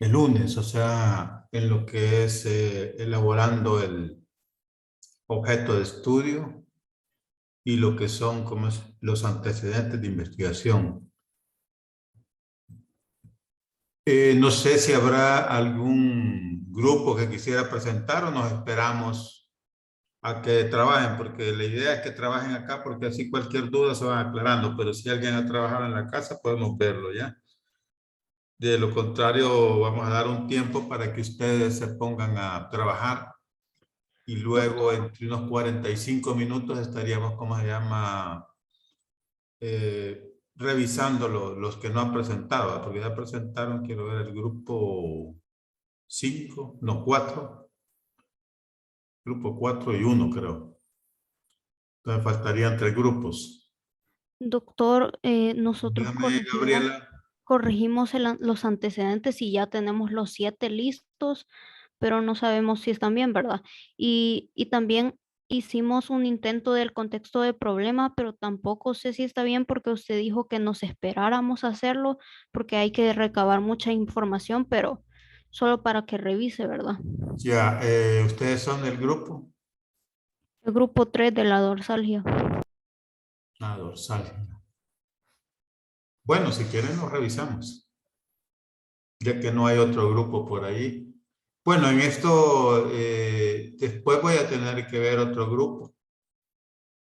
el lunes, o sea, en lo que es elaborando el objeto de estudio y lo que son como los antecedentes de investigación. No sé si habrá algún grupo que quisiera presentar o nos esperamos a que trabajen, porque la idea es que trabajen acá porque así cualquier duda se van aclarando, pero si alguien ha trabajado en la casa podemos verlo ya. De lo contrario, vamos a dar un tiempo para que ustedes se pongan a trabajar y luego Doctor, entre unos 45 minutos estaríamos, ¿cómo se llama? Revisando los que no han presentado, porque ya presentaron, quiero ver el grupo 5 no 4 grupo 4 y uno creo. Entonces faltarían 3 grupos. doctor, nosotros Dígame, Gabriela. corregimos los antecedentes y ya tenemos los 7 listos, pero no sabemos si están bien, ¿verdad? Y también hicimos un intento del contexto de problema, pero tampoco sé si está bien porque usted dijo que nos esperáramos a hacerlo porque hay que recabar mucha información, pero solo para que revise, ¿verdad? Ya, ustedes son del grupo. El grupo 3 de la dorsalgia. Ah, dorsal. Bueno, si quieren lo revisamos, ya que no hay otro grupo por ahí. Bueno, en esto después voy a tener que ver otro grupo.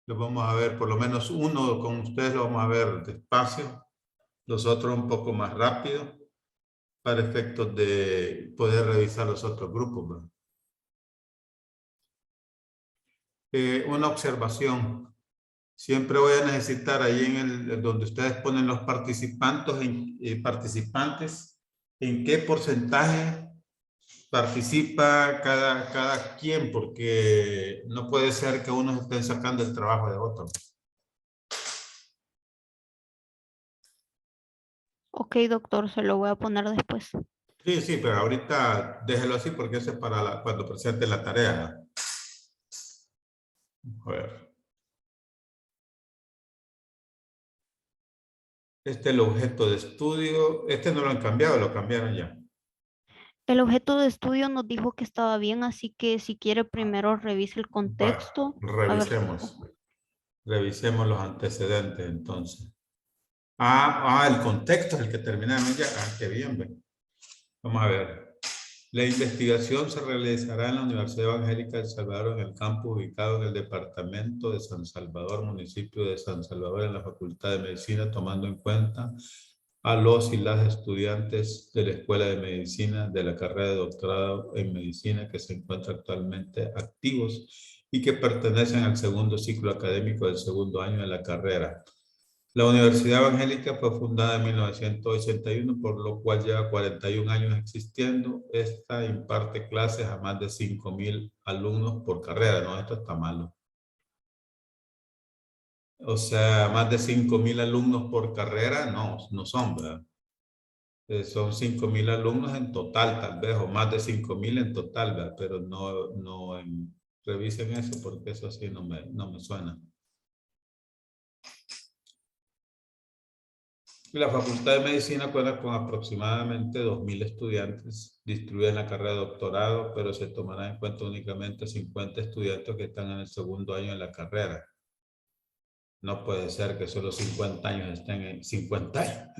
Lo vamos a ver, por lo menos uno con ustedes lo vamos a ver despacio, los otros un poco más rápido, para efectos de poder revisar los otros grupos, ¿verdad? Una observación. Siempre voy a necesitar ahí en donde ustedes ponen los participantes, en qué porcentaje participa cada quien, porque no puede ser que unos estén sacando el trabajo de otros. Ok, doctor, se lo voy a poner después. Sí, sí, pero ahorita déjelo así porque eso es para cuando presente la tarea. A ver. Este es el objeto de estudio. Este no lo han cambiado, lo cambiaron ya. El objeto de estudio nos dijo que estaba bien, así que si quiere primero revise el Va, contexto, a ver si está. revisemos. Revisemos los antecedentes entonces. El contexto es el que terminaron ya. Qué bien, ve. Vamos a ver. La investigación se realizará en la Universidad Evangélica de El Salvador, en el campus ubicado en el departamento de San Salvador, municipio de San Salvador, en la Facultad de Medicina, tomando en cuenta a los y las estudiantes de la Escuela de Medicina de la carrera de doctorado en Medicina que se encuentran actualmente activos y que pertenecen al segundo ciclo académico del segundo año de la carrera. La Universidad Evangélica fue fundada en 1981, por lo cual lleva 41 años existiendo. Esta imparte clases a más de 5,000 alumnos por carrera. No, esto está malo. O sea, más de 5,000 alumnos por carrera, no, no son, ¿verdad? Son 5,000 alumnos en total, tal vez, o más de 5,000 en total, ¿verdad? Pero revisen eso porque eso sí no me suena. La Facultad de Medicina cuenta con aproximadamente 2,000 estudiantes distribuidos en la carrera de doctorado, pero se tomará en cuenta únicamente 50 estudiantes que están en el segundo año de la carrera. No puede ser que solo 50 años estén en 50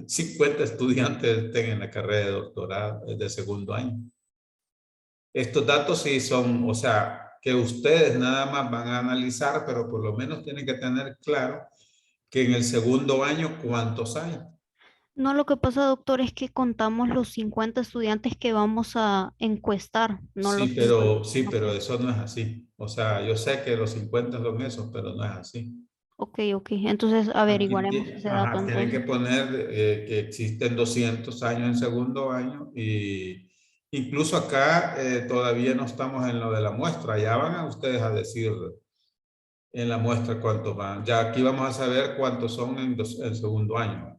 estudiantes estén en la carrera de doctorado de segundo año. Estos datos sí son, o sea, que ustedes nada más van a analizar, pero por lo menos tienen que tener claro que en el segundo año, ¿cuántos hay? No, lo que pasa, doctor, es que contamos los 50 estudiantes que vamos a encuestar, no los 50. Sí, pero eso no es así. O sea, yo sé que los 50 son esos, pero no es así. Ok, ok. Entonces Aquí averiguaremos ese dato tienen que entonces. poner que existen 200 años en segundo año y incluso acá todavía no estamos en lo de la muestra. Ya van a ustedes a decir en la muestra cuántos van. Ya aquí vamos a saber cuántos son en segundo año.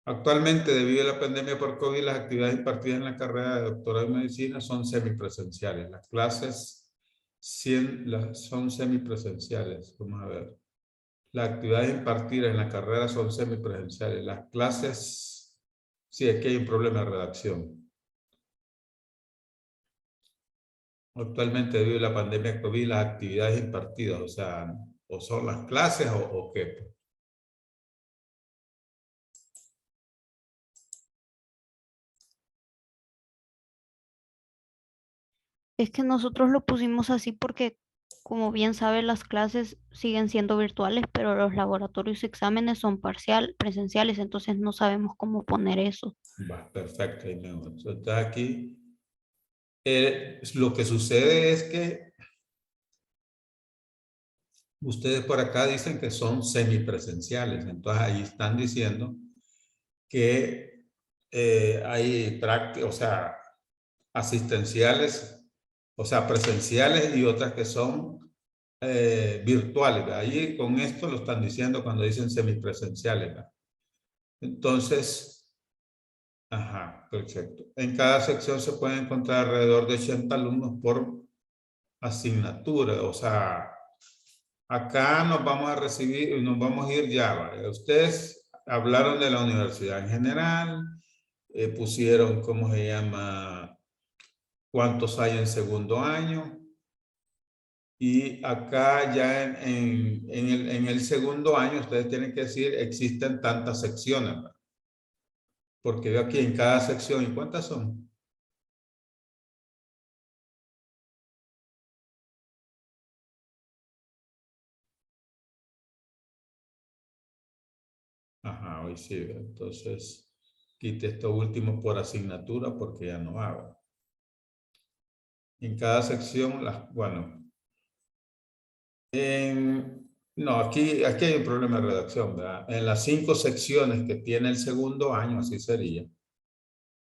Actualmente, debido a la pandemia por COVID, las actividades impartidas en la carrera de doctorado en medicina son semipresenciales. Las clases son semipresenciales. Vamos a ver. Las actividades impartidas en la carrera son semipresenciales. Las clases, sí, aquí hay un problema de redacción. Actualmente, debido a la pandemia COVID, las actividades impartidas, o sea, o son las clases o qué. Es que nosotros lo pusimos así porque, como bien sabe, las clases siguen siendo virtuales, pero los laboratorios y exámenes son presenciales, entonces no sabemos cómo poner eso. Va, perfecto. Ahí me gusta. Entonces aquí, lo que sucede es que ustedes por acá dicen que son semipresenciales, entonces ahí están diciendo que hay prácticas, o sea, asistenciales, o sea, presenciales y otras que son virtuales. ¿Verdad? Ahí con esto lo están diciendo cuando dicen semipresenciales. ¿Verdad? Entonces, ajá, perfecto. En cada sección se pueden encontrar alrededor de 80 alumnos por asignatura, o sea, acá nos vamos a recibir, nos vamos a ir ya. ¿Vale? Ustedes hablaron de la universidad en general, pusieron, ¿cómo se llama? ¿Cuántos hay en segundo año? Y acá ya en el segundo año ustedes tienen que decir, existen tantas secciones. ¿Verdad? Porque veo aquí en cada sección, ¿y cuántas son? Ajá, hoy sí. ¿Verdad? Entonces, quite esto último por asignatura porque ya no hago. En cada sección, bueno, no, aquí hay un problema de redacción, ¿verdad? En las 5 secciones que tiene el segundo año, así sería.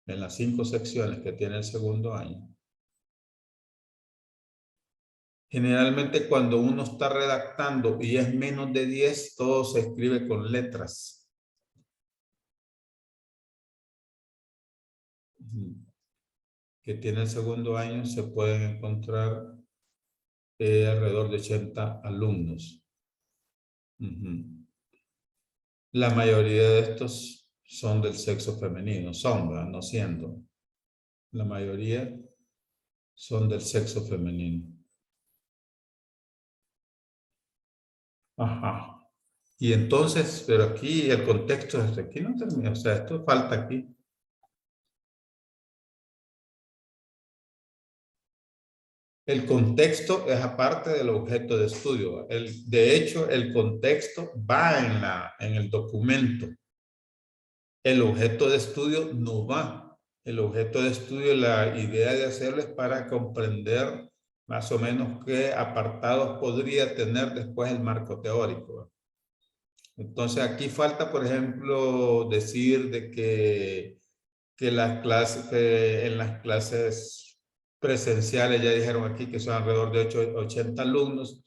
En las 5 secciones que tiene el segundo año. Generalmente cuando uno está redactando y es menos de 10, todo se escribe con letras. Que tiene el segundo año se pueden encontrar alrededor de 80 alumnos. La mayoría de estos son del sexo femenino, son, ¿verdad? No siendo. La mayoría son del sexo femenino. Ajá. Y entonces, pero aquí el contexto desde aquí no termina, o sea, esto falta aquí. El contexto es aparte del objeto de estudio. De hecho, el contexto va en el documento. El objeto de estudio no va. El objeto de estudio, la idea de hacerlo es para comprender más o menos qué apartados podría tener después el marco teórico. Entonces aquí falta, por ejemplo, decir de que las clases, que en las clases presenciales, ya dijeron aquí que son alrededor de 80 alumnos,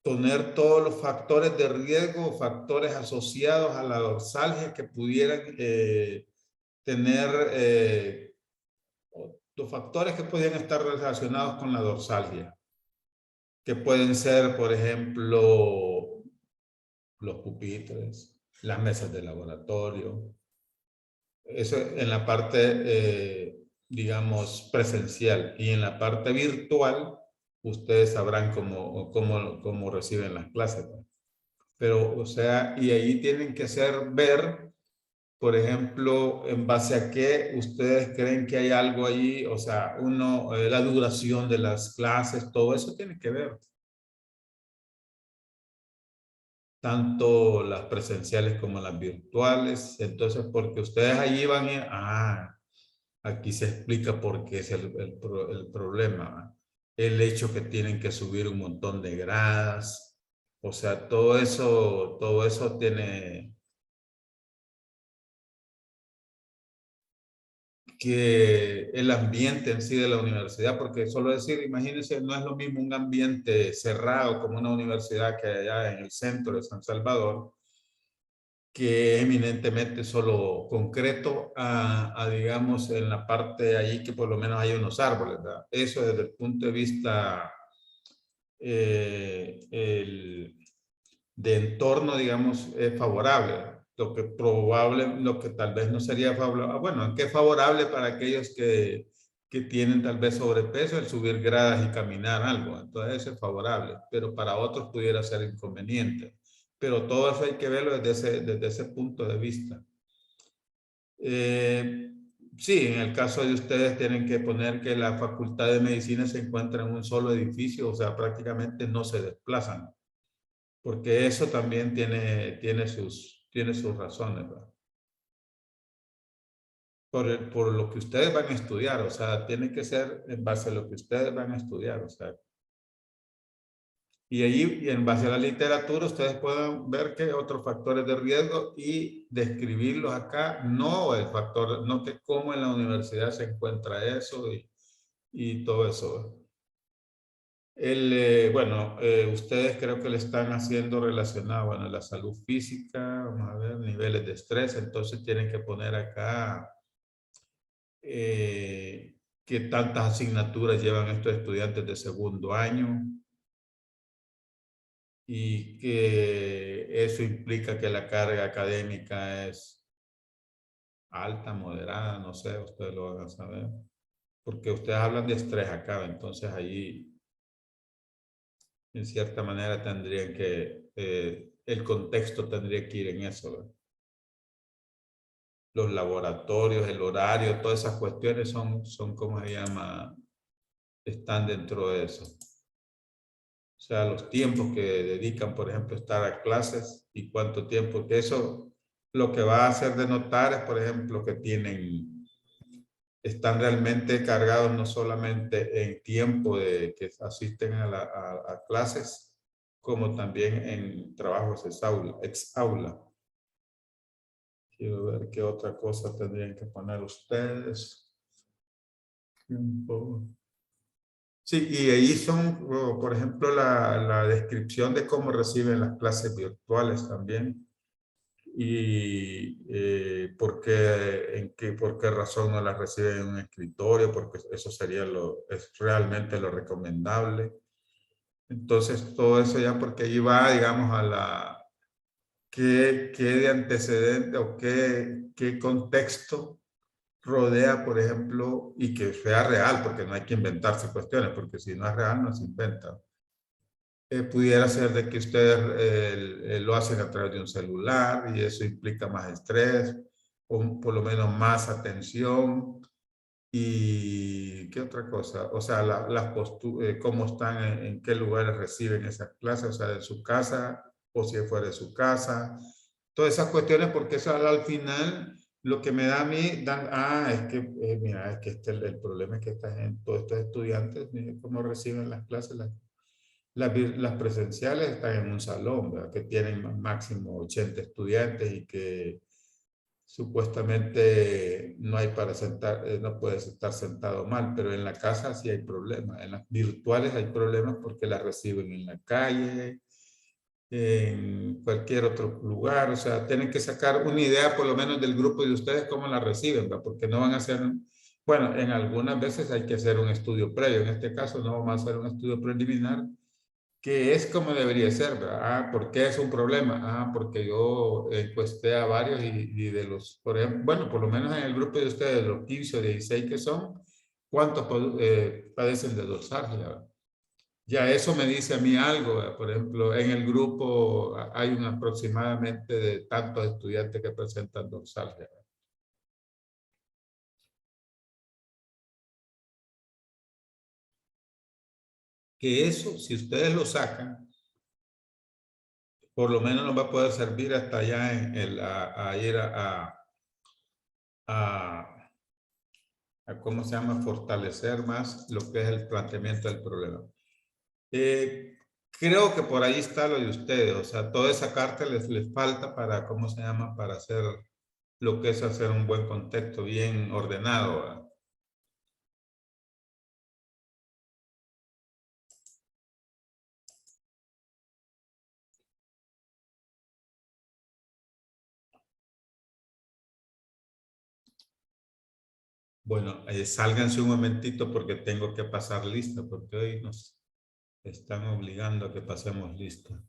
poner todos los factores de riesgo o factores asociados a la dorsalgia que pudieran tener, los factores que podían estar relacionados con la dorsalgia, que pueden ser, por ejemplo, los pupitres, las mesas de laboratorio. Eso en la parte, digamos, presencial. Y en la parte virtual, ustedes sabrán cómo reciben las clases. Pero, o sea, y ahí tienen que hacer ver, por ejemplo, en base a qué ustedes creen que hay algo ahí, o sea, la duración de las clases, todo eso tiene que ver. Tanto las presenciales como las virtuales. Entonces, porque ustedes allí van a, aquí se explica por qué es el problema. El hecho que tienen que subir un montón de gradas. O sea, todo eso tiene que el ambiente en sí de la universidad, porque solo decir, imagínense, no es lo mismo un ambiente cerrado como una universidad que hay allá en el centro de San Salvador, que es eminentemente solo concreto digamos, en la parte allí que por lo menos hay unos árboles, ¿verdad? Eso desde el punto de vista de entorno, digamos, es favorable. Lo que tal vez no sería favorable, bueno, que es favorable para aquellos que tienen tal vez sobrepeso, el subir gradas y caminar algo. Entonces eso es favorable, pero para otros pudiera ser inconveniente. Pero todo eso hay que verlo desde ese punto de vista. Sí, en el caso de ustedes tienen que poner que la Facultad de Medicina se encuentra en un solo edificio, o sea, prácticamente no se desplazan, porque eso también tiene sus razones, ¿verdad? Por lo que ustedes van a estudiar, o sea, tiene que ser en base a lo que ustedes van a estudiar, o sea. Y allí, y en base a la literatura, ustedes pueden ver que otros factores de riesgo y describirlos acá, no el factor, no que cómo en la universidad se encuentra eso y todo eso. Bueno, ustedes creo que le están haciendo relacionado, bueno, la salud física, vamos a ver, niveles de estrés, entonces tienen que poner acá qué tantas asignaturas llevan estos estudiantes de segundo año y que eso implica que la carga académica es alta, moderada, no sé, ustedes lo van a saber, porque ustedes hablan de estrés acá, entonces ahí en cierta manera tendrían que, el contexto tendría que ir en eso, ¿verdad? Los laboratorios, el horario, todas esas cuestiones son ¿cómo se llama? Están dentro de eso. O sea, los tiempos que dedican, por ejemplo, a estar a clases y cuánto tiempo, que eso lo que va a hacer de notar es, por ejemplo, que están realmente cargados no solamente en tiempo de que asisten a clases, como también en trabajos ex aula. Quiero ver qué otra cosa tendrían que poner ustedes. Tiempo. Sí, y ahí son, por ejemplo, la descripción de cómo reciben las clases virtuales también y por qué razón no las reciben en un escritorio, porque eso sería es realmente lo recomendable. Entonces, todo eso ya porque ahí va, digamos, a qué de antecedente o qué contexto rodea, por ejemplo, y que sea real, porque no hay que inventarse cuestiones, porque si no es real, no se inventa. Pudiera ser de que ustedes lo hacen a través de un celular y eso implica más estrés, o por lo menos más atención. ¿Y qué otra cosa? O sea, cómo están, en qué lugares reciben esas clases, o sea, de su casa o si es fuera de su casa. Todas esas cuestiones, porque eso al final lo que me da a mí, es que, mira, es que el problema es que todos estos estudiantes, mire cómo reciben las clases, las presenciales están en un salón, ¿verdad? Que tienen máximo 80 estudiantes y que supuestamente no hay para sentar, no puedes estar sentado mal, pero en la casa sí hay problemas. En las virtuales hay problemas porque las reciben en la calle, en cualquier otro lugar. O sea, tienen que sacar una idea por lo menos del grupo de ustedes cómo la reciben, ¿verdad? Porque no van a hacer, bueno, en algunas veces hay que hacer un estudio previo. En este caso no vamos a hacer un estudio preliminar que es como debería ser, ¿verdad? ¿Por qué es un problema? Porque yo encuesté a varios y de los, por ejemplo, bueno, por lo menos en el grupo de ustedes, los 15 o 16 que son, ¿cuántos padecen de dorsalgia? ¿Verdad? Ya eso me dice a mí algo, ¿verdad? Por ejemplo, en el grupo hay un aproximadamente de tantos estudiantes que presentan dorsalgia, ¿verdad? Que eso, si ustedes lo sacan, por lo menos nos va a poder servir hasta allá a ir a ¿cómo se llama? Fortalecer más lo que es el planteamiento del problema. Eh, Creo que por ahí está lo de ustedes, o sea, toda esa carta les falta para, ¿cómo se llama? Para hacer lo que es hacer un buen contexto bien ordenado, ¿verdad? Bueno, sálganse un momentito porque tengo que pasar lista, porque hoy nos están obligando a que pasemos lista.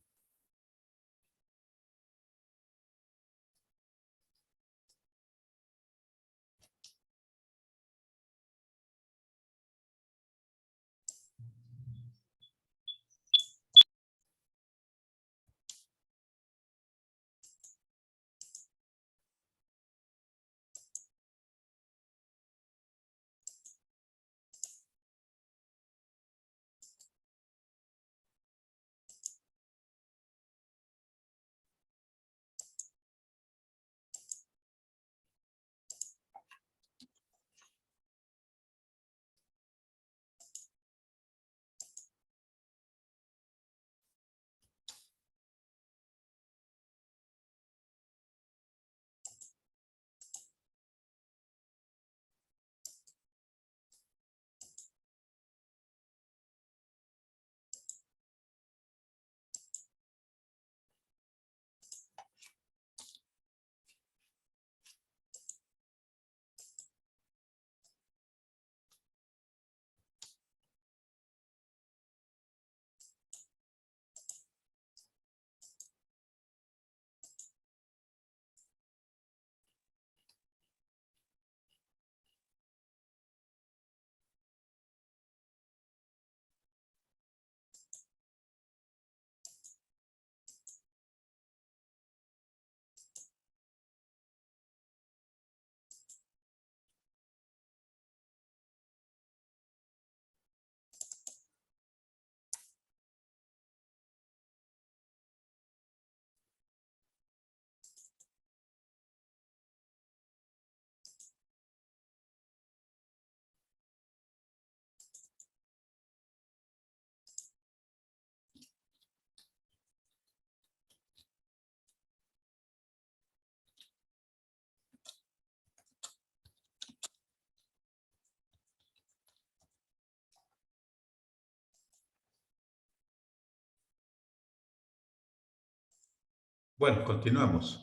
Bueno, continuamos.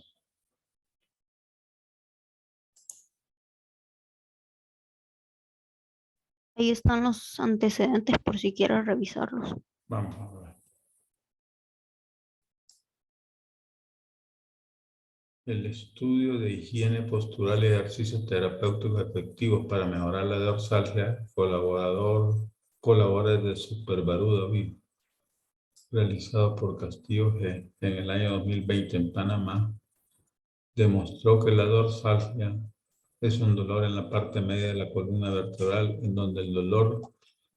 Ahí están los antecedentes por si quieres revisarlos. Vamos a ver. El estudio de higiene postural y ejercicios terapéuticos efectivos para mejorar la dorsalgia, colaboradores de Super Baruda Vivo, realizado por Castillo G. en el año 2020 en Panamá, demostró que la dorsalgia es un dolor en la parte media de la columna vertebral, en donde el dolor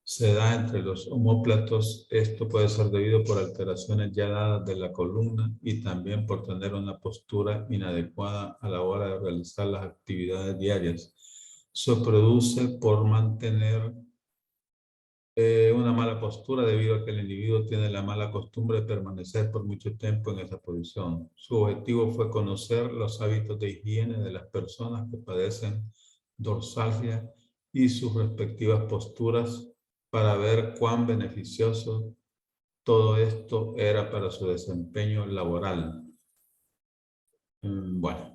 se da entre los omóplatos. Esto puede ser debido por alteraciones ya dadas de la columna y también por tener una postura inadecuada a la hora de realizar las actividades diarias. Se produce por mantener una mala postura debido a que el individuo tiene la mala costumbre de permanecer por mucho tiempo en esa posición. Su objetivo fue conocer los hábitos de higiene de las personas que padecen dorsalgia y sus respectivas posturas para ver cuán beneficioso todo esto era para su desempeño laboral. Bueno.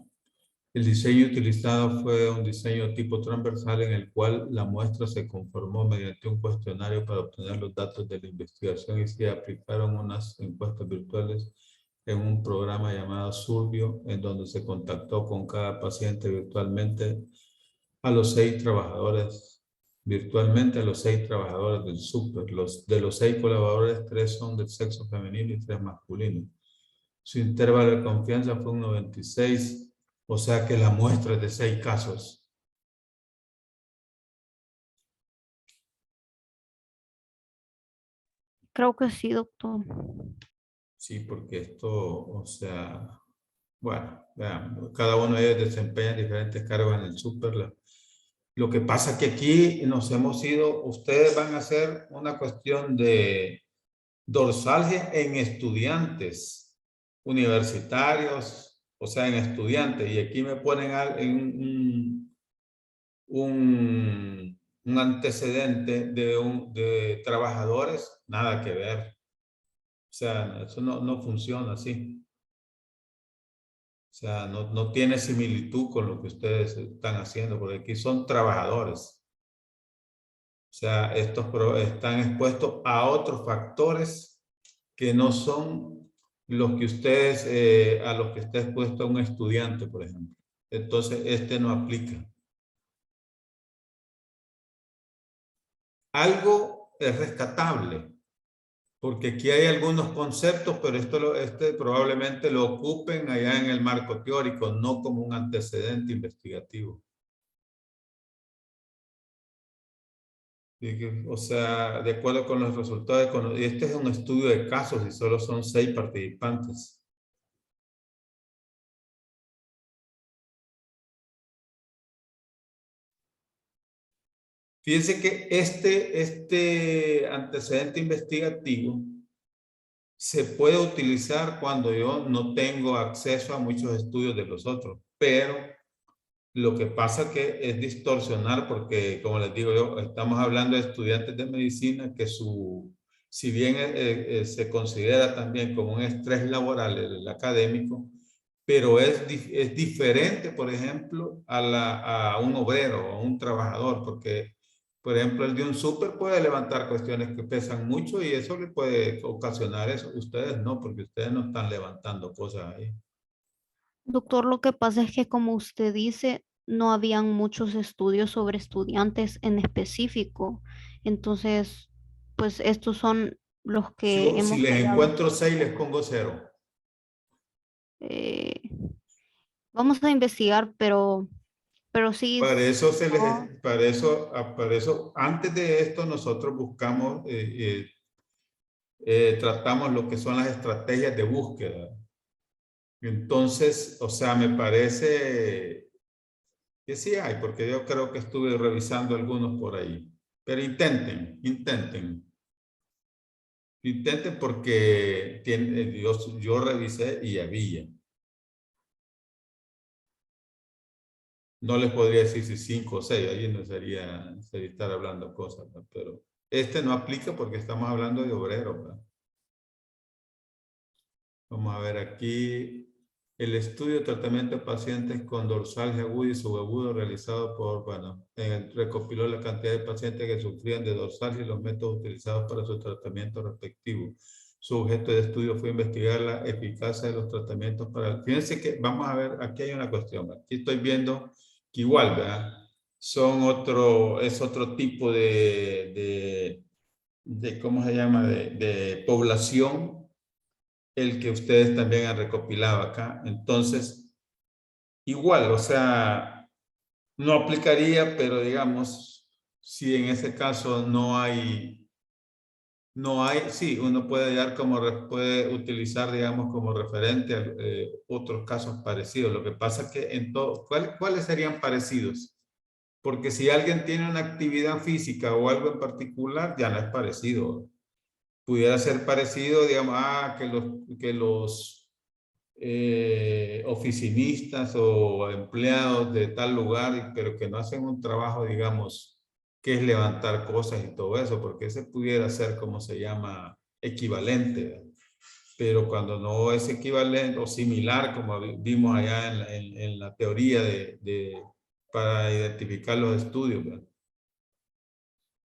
El diseño utilizado fue un diseño tipo transversal en el cual la muestra se conformó mediante un cuestionario para obtener los datos de la investigación y se aplicaron unas encuestas virtuales en un programa llamado Surbio, en donde se contactó con cada paciente virtualmente a los 6 trabajadores, del súper. De los 6 colaboradores, 3 son del sexo femenino y 3 masculino. Su intervalo de confianza fue un 96%. O sea que la muestra es de 6 casos. Creo que sí, doctor. Sí, porque esto, o sea, bueno, vean, cada uno de ellos desempeña diferentes cargos en el súper. Lo que pasa es que aquí nos hemos ido, ustedes van a hacer una cuestión de dorsalgia en estudiantes universitarios, o sea, en estudiantes. Y aquí me ponen un antecedente de trabajadores, nada que ver. O sea, eso no funciona así. O sea, no tiene similitud con lo que ustedes están haciendo, porque aquí son trabajadores. O sea, estos están expuestos a otros factores que no son los que ustedes, a los que está expuesto un estudiante, por ejemplo. Entonces, este no aplica. Algo es rescatable, porque aquí hay algunos conceptos, pero este probablemente lo ocupen allá en el marco teórico, no como un antecedente investigativo. O sea, de acuerdo con los resultados, y este es un estudio de casos y solo son 6 participantes. Fíjense que este antecedente investigativo se puede utilizar cuando yo no tengo acceso a muchos estudios de los otros, pero lo que pasa que es distorsionar porque, como les digo yo, estamos hablando de estudiantes de medicina que si bien se considera también como un estrés laboral el académico, pero es diferente, por ejemplo, a un obrero o a un trabajador, porque, por ejemplo, el de un súper puede levantar cuestiones que pesan mucho y eso le puede ocasionar eso. Ustedes no, porque ustedes no están levantando cosas ahí. Doctor, lo que pasa es que como usted dice, no habían muchos estudios sobre estudiantes en específico. Entonces, pues estos son los que Si hemos les hallado. encuentro 6, les pongo 0. Eh, Vamos a investigar, pero sí, Para eso, no, para eso, antes de esto, nosotros buscamos, tratamos lo que son las estrategias de búsqueda. Entonces, o sea, me parece que sí hay, porque yo creo que estuve revisando algunos por ahí. Pero intenten porque yo revisé y había. No les podría decir si 5 o 6, ahí no sería estar hablando cosas, ¿no? Pero este no aplica porque estamos hablando de obreros, ¿no? Vamos a ver aquí. el estudio de tratamiento de pacientes con dorsalgia aguda y subagudo realizado por, bueno, recopiló la cantidad de pacientes que sufrían de dorsalgia y los métodos utilizados para su tratamiento respectivo. Su objeto de estudio fue investigar la eficacia de los tratamientos para... Fíjense que, vamos a ver, aquí hay una cuestión. Aquí estoy viendo que igual, ¿verdad? Es otro tipo de ¿cómo se llama? De población el que ustedes también han recopilado acá. Entonces, igual, o sea, no aplicaría, pero digamos, si en ese caso sí, uno puede hallar puede utilizar, digamos, como referente otros casos parecidos. Lo que pasa es que ¿cuáles serían parecidos? Porque si alguien tiene una actividad física o algo en particular, ya no es parecido. Pudiera ser parecido, digamos, que los oficinistas o empleados de tal lugar, pero que no hacen un trabajo, digamos, que es levantar cosas y todo eso, porque ese pudiera ser, como se llama, equivalente, ¿verdad? Pero cuando no es equivalente o similar, como vimos allá en la teoría para identificar los estudios, ¿verdad?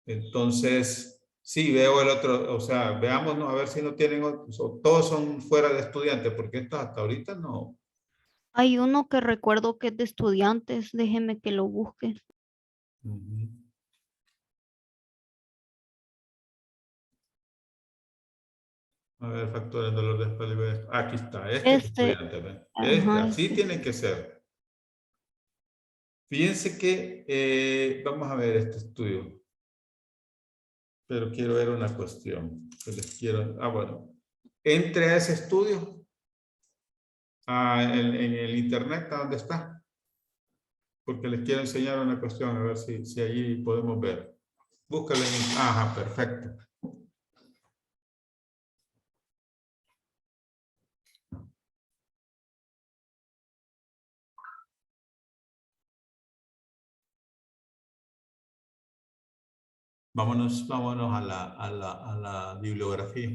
Entonces, sí, veo el otro, o sea, veamos, ¿no? A ver si no tienen, todos son fuera de estudiantes, porque estos hasta ahorita no. Hay uno que recuerdo que es de estudiantes, déjeme que lo busque. Ujú. A ver, factores de dolor de espalda. Aquí está, este es Este, estudiante, ¿ve? ajá, Así este. tienen que ser. Fíjense que, vamos a ver este estudio, pero quiero ver una cuestión. Bueno, entre a ese estudio, en el internet, ¿a dónde está? Porque les quiero enseñar una cuestión, a ver si allí podemos ver. Búscalo ajá, perfecto. Vámonos a la bibliografía.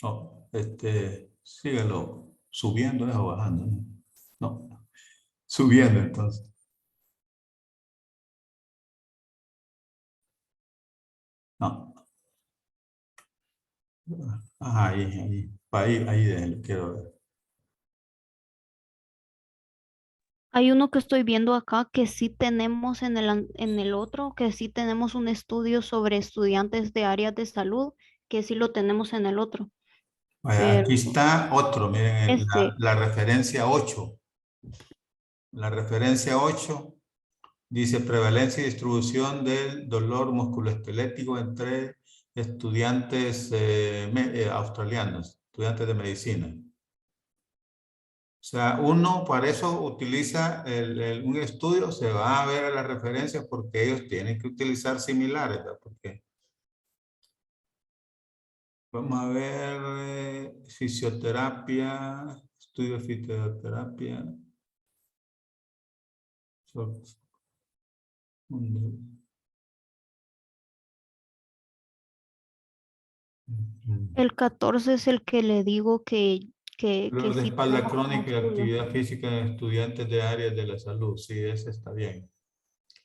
No, síguelo subiendo o bajando. No, subiendo entonces. No. Ajá, ahí déjenlo, quiero ver. Hay uno que estoy viendo acá que sí tenemos en el otro, que sí tenemos un estudio sobre estudiantes de áreas de salud, que sí lo tenemos en el otro. Vaya, Pero aquí está otro, miren, este, la referencia 8. La referencia 8 dice prevalencia y distribución del dolor musculoesquelético entre estudiantes australianos, estudiantes de medicina. O sea, uno para eso utiliza un estudio, se va a ver a las referencias porque ellos tienen que utilizar similares, ¿verdad? Porque vamos a ver fisioterapia, estudio de fisioterapia. el 14 es el que le digo que Dolor de sí espalda tenemos un crónica y estudio. actividad física en estudiantes de áreas de la salud. Sí, ese está bien.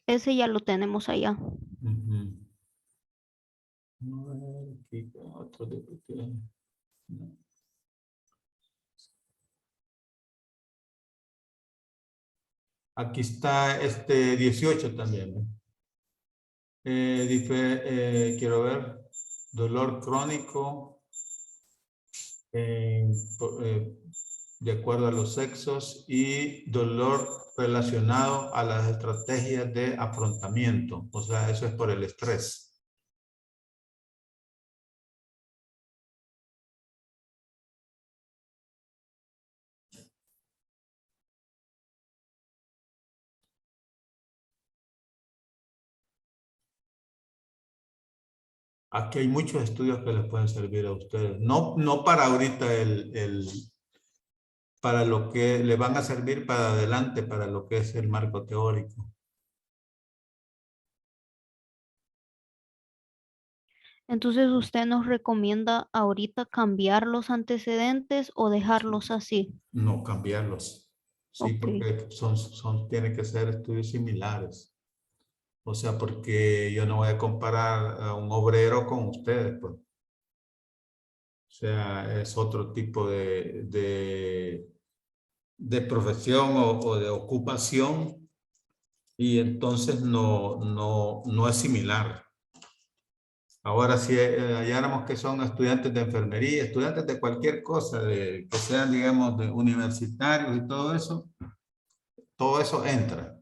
Ese ya lo tenemos allá. Ujú. A ver, aquí otro de- no. Aquí está 18 también, ¿no? Quiero ver, dolor crónico de acuerdo a los sexos y dolor relacionado a las estrategias de afrontamiento. O sea, eso es por el estrés. Aquí hay muchos estudios que les pueden servir a ustedes. No, no para ahorita para lo que le van a servir para adelante, para lo que es el marco teórico. Entonces, ¿usted nos recomienda ahorita cambiar los antecedentes o dejarlos así? No cambiarlos. Sí, Ok. porque tienen que ser estudios similares. O sea, porque yo no voy a comparar a un obrero con ustedes, pues. O sea, es otro tipo de profesión o de ocupación y entonces no es similar. Ahora, si halláramos que son estudiantes de enfermería, estudiantes de cualquier cosa, que sean, digamos, de universitarios y todo eso entra.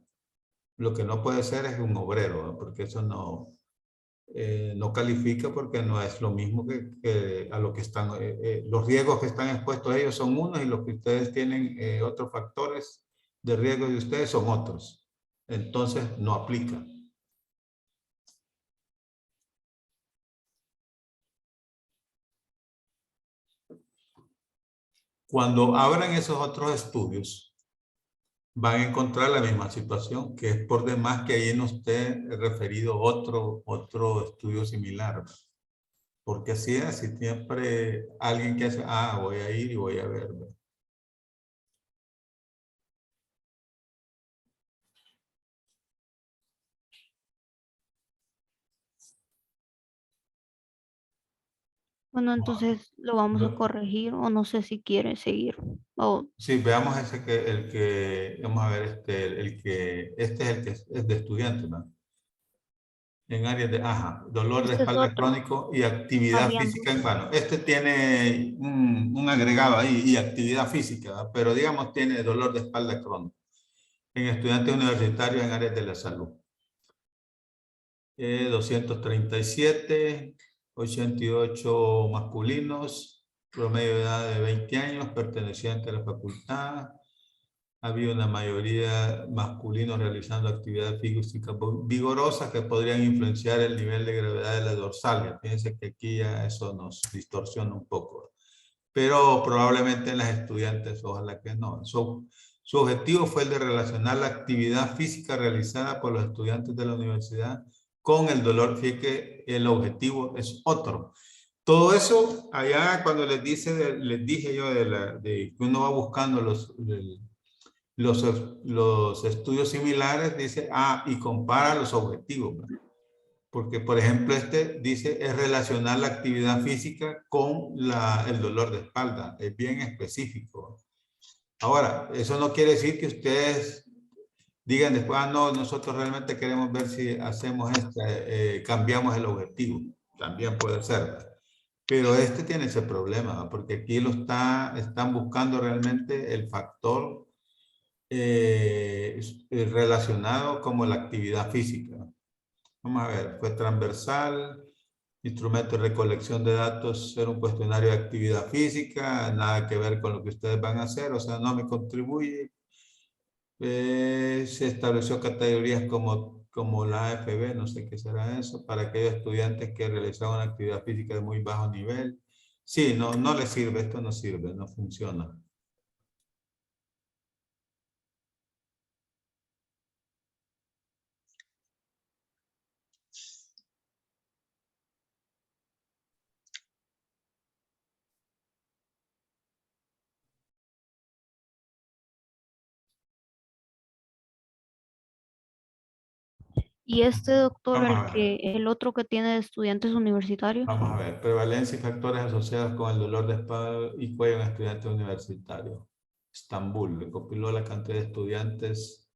Lo que no puede ser es un obrero, ¿no? Porque eso no califica porque no es lo mismo que a lo que están, los riesgos que están expuestos ellos son unos y los que ustedes tienen, otros factores de riesgo de ustedes son otros. Entonces, no aplica. Cuando abran esos otros estudios, van a encontrar la misma situación, que es por demás que ahí no esté referido otro estudio similar. Porque así es, si siempre alguien que hace, voy a ir y voy a ver. Bueno, entonces lo vamos a No. corregir o no sé si quiere seguir. O Sí, veamos vamos a ver, este es el que es de estudiante, ¿no? En áreas de, dolor de este es espalda otro, crónico y actividad cambiando. física en vano. Este tiene un agregado ahí y actividad física, ¿verdad? Pero digamos tiene dolor de espalda crónico en estudiantes universitarios en áreas de la salud. 237, 88 masculinos, promedio de edad de 20 años, perteneciente a la facultad. Había una mayoría masculinos realizando actividades físicas vigorosas que podrían influenciar el nivel de gravedad de la dorsalia. Fíjense que aquí ya eso nos distorsiona un poco. Pero probablemente en las estudiantes, ojalá que no. Su objetivo fue el de relacionar la actividad física realizada por los estudiantes de la universidad con el dolor. Fíjense que el objetivo es otro. Todo eso, allá cuando les dije yo de que uno va buscando los estudios similares, dice, y compara los objetivos, ¿verdad? Porque, por ejemplo, este dice, es relacionar la actividad física con el dolor de espalda. Es bien específico. Ahora, eso no quiere decir que ustedes digan después, no, nosotros realmente queremos ver si hacemos cambiamos el objetivo. También puede ser, ¿verdad? Pero este tiene ese problema, ¿verdad? Porque aquí están buscando realmente el factor relacionado como la actividad física. Vamos a ver, fue transversal, instrumento de recolección de datos, era un cuestionario de actividad física, nada que ver con lo que ustedes van a hacer, o sea, no me contribuye. Se estableció categorías como la AFB, no sé qué será eso, para aquellos estudiantes que realizaban una actividad física de muy bajo nivel. Sí, no les sirve, esto no sirve, no funciona. Y este doctor, Vamos a ver. el otro que tiene de estudiantes universitarios, Vamos a ver, prevalencia y factores asociados con el dolor de espalda y cuello en estudiantes universitarios. Estambul, recopiló la cantidad de estudiantes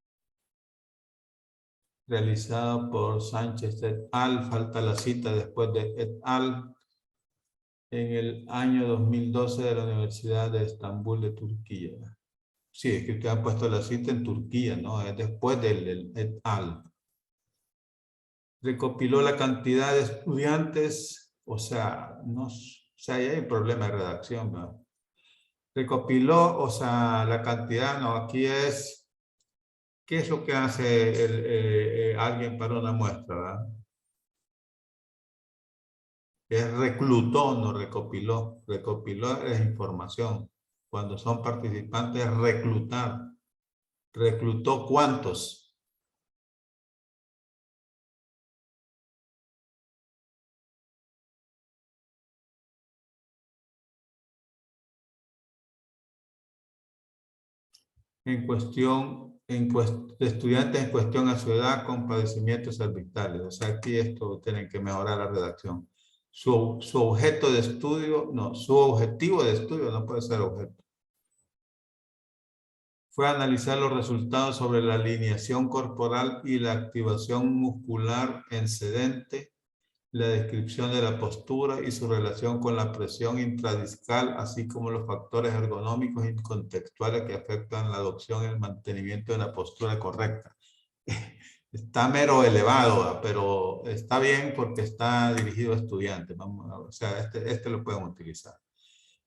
realizada por Sánchez et al. Falta la cita después de et al. En el año 2012 de la Universidad de Estambul de Turquía. Sí, es que ustedes han puesto la cita en Turquía, ¿no? Es después del et al. Recopiló la cantidad de estudiantes, o sea, ahí hay un problema de redacción, ¿verdad? Recopiló, o sea, la cantidad, no, aquí es, ¿qué es lo que hace alguien para una muestra, ¿verdad? Es reclutó, no recopiló. Recopiló es información. Cuando son participantes, es reclutar. ¿Reclutó cuántos? En cuestión, estudiantes en cuestión a su edad con padecimientos cervicales. O sea, aquí esto tienen que mejorar la redacción. Su objeto de estudio, no, su objetivo de estudio no puede ser objeto. Fue analizar los resultados sobre la alineación corporal y la activación muscular en sedente, la descripción de la postura y su relación con la presión intradiscal, así como los factores ergonómicos y contextuales que afectan la adopción y el mantenimiento de la postura correcta. Está mero elevado, pero está bien porque está dirigido a estudiantes. Vamos a, o sea, este lo pueden utilizar.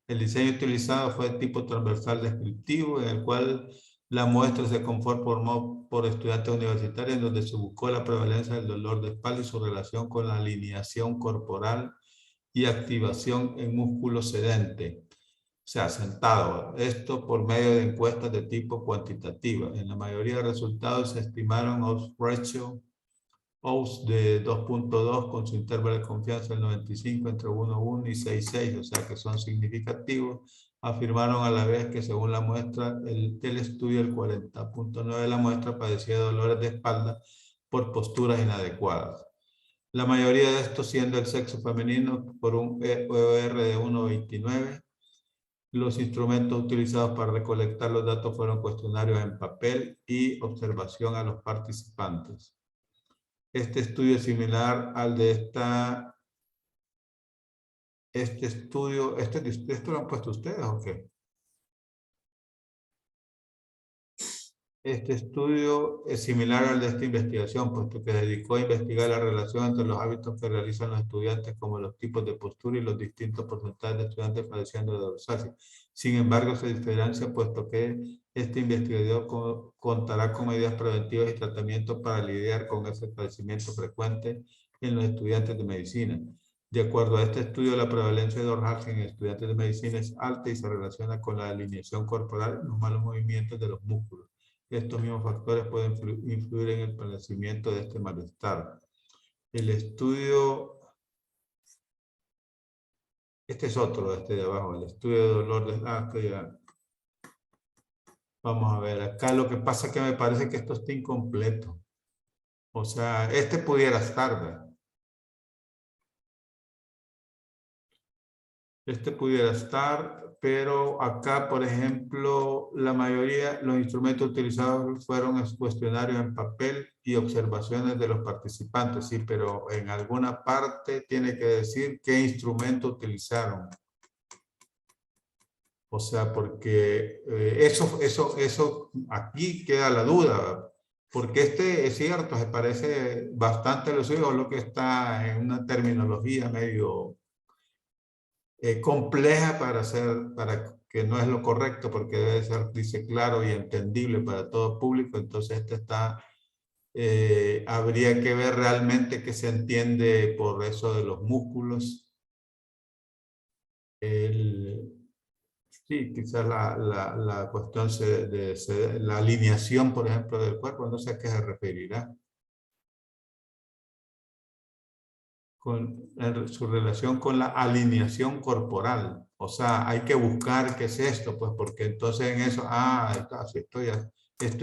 El diseño utilizado fue de tipo transversal descriptivo, en el cual la muestra se conformó por estudiantes universitarios, en donde se buscó la prevalencia del dolor de espalda y su relación con la alineación corporal y activación en músculo sedente, o sea, sentado. Esto por medio de encuestas de tipo cuantitativa. En la mayoría de resultados se estimaron odds ratio OUS de 2.2 con su intervalo de confianza del 95 entre 1.1 y 6.6, o sea que son significativos. Afirmaron a la vez que según la muestra del estudio, el 40.9 de la muestra padecía de dolores de espalda por posturas inadecuadas. La mayoría de estos siendo el sexo femenino por un EOR de 1.29. Los instrumentos utilizados para recolectar los datos fueron cuestionarios en papel y observación a los participantes. Este estudio es similar al de este estudio, ¿esto lo han puesto ustedes o qué? Este estudio es similar al de esta investigación, puesto que se dedicó a investigar la relación entre los hábitos que realizan los estudiantes, como los tipos de postura y los distintos porcentajes de estudiantes padeciendo de dorsacia. Sin embargo, se diferencia, puesto que este investigador contará con medidas preventivas y tratamientos para lidiar con ese padecimiento frecuente en los estudiantes de medicina. De acuerdo a este estudio, la prevalencia de dorsalgia en estudiantes de medicina es alta y se relaciona con la alineación corporal y los malos movimientos de los músculos. Estos mismos factores pueden influir en el padecimiento de este malestar. El estudio, este es otro, este de abajo, el estudio de dolor de... ya. Vamos a ver, acá lo que pasa es que me parece que esto está incompleto. O sea, este pudiera estar, ¿verdad? Este pudiera estar, pero acá, por ejemplo, la mayoría, los instrumentos utilizados fueron cuestionarios en papel y observaciones de los participantes, sí, pero en alguna parte tiene que decir qué instrumento utilizaron. O sea, porque eso, aquí queda la duda, porque este es cierto, se parece bastante a lo suyo, lo que está en una terminología medio compleja para que no es lo correcto, porque debe ser, dice, claro y entendible para todo público. Entonces habría que ver realmente qué se entiende por eso de los músculos. Sí, quizás la cuestión la alineación, por ejemplo, del cuerpo, no sé a qué se referirá. Su relación con la alineación corporal. O sea, hay que buscar qué es esto, pues porque entonces en eso, si esto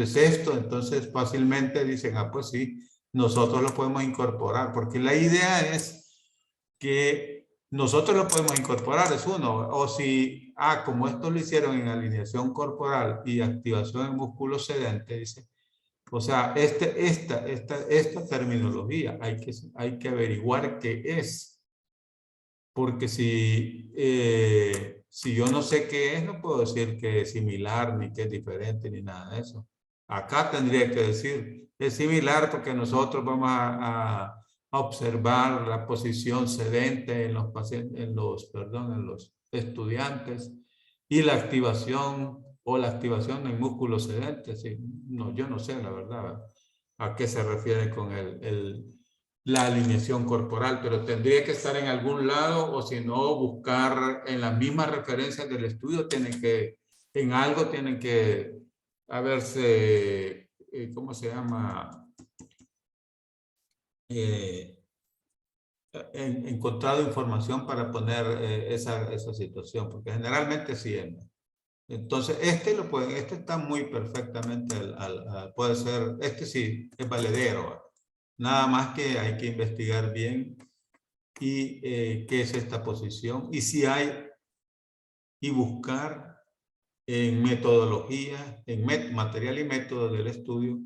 es esto, entonces fácilmente dicen, pues sí, nosotros lo podemos incorporar, porque la idea es que nosotros lo podemos incorporar, es uno, o si, como esto lo hicieron en alineación corporal y activación en músculo sedente, dice, o sea, esta terminología hay que averiguar qué es. Porque si yo no sé qué es, no puedo decir que es similar, ni que es diferente, ni nada de eso. Acá tendría que decir, es similar porque nosotros vamos a observar la posición sedente en los pacientes, en los estudiantes y la activación del músculo sedente. Sí, no, yo no sé la verdad a qué se refiere con la alineación corporal, pero tendría que estar en algún lado o si no, buscar en las mismas referencias del estudio, en algo tienen que haberse, ¿cómo se llama? Encontrado información para poner esa situación, porque generalmente sí es. Entonces, este está muy perfectamente, puede ser, este sí, es valedero. Nada más que hay que investigar bien y qué es esta posición y si hay, y buscar en metodología, en material y método del estudio,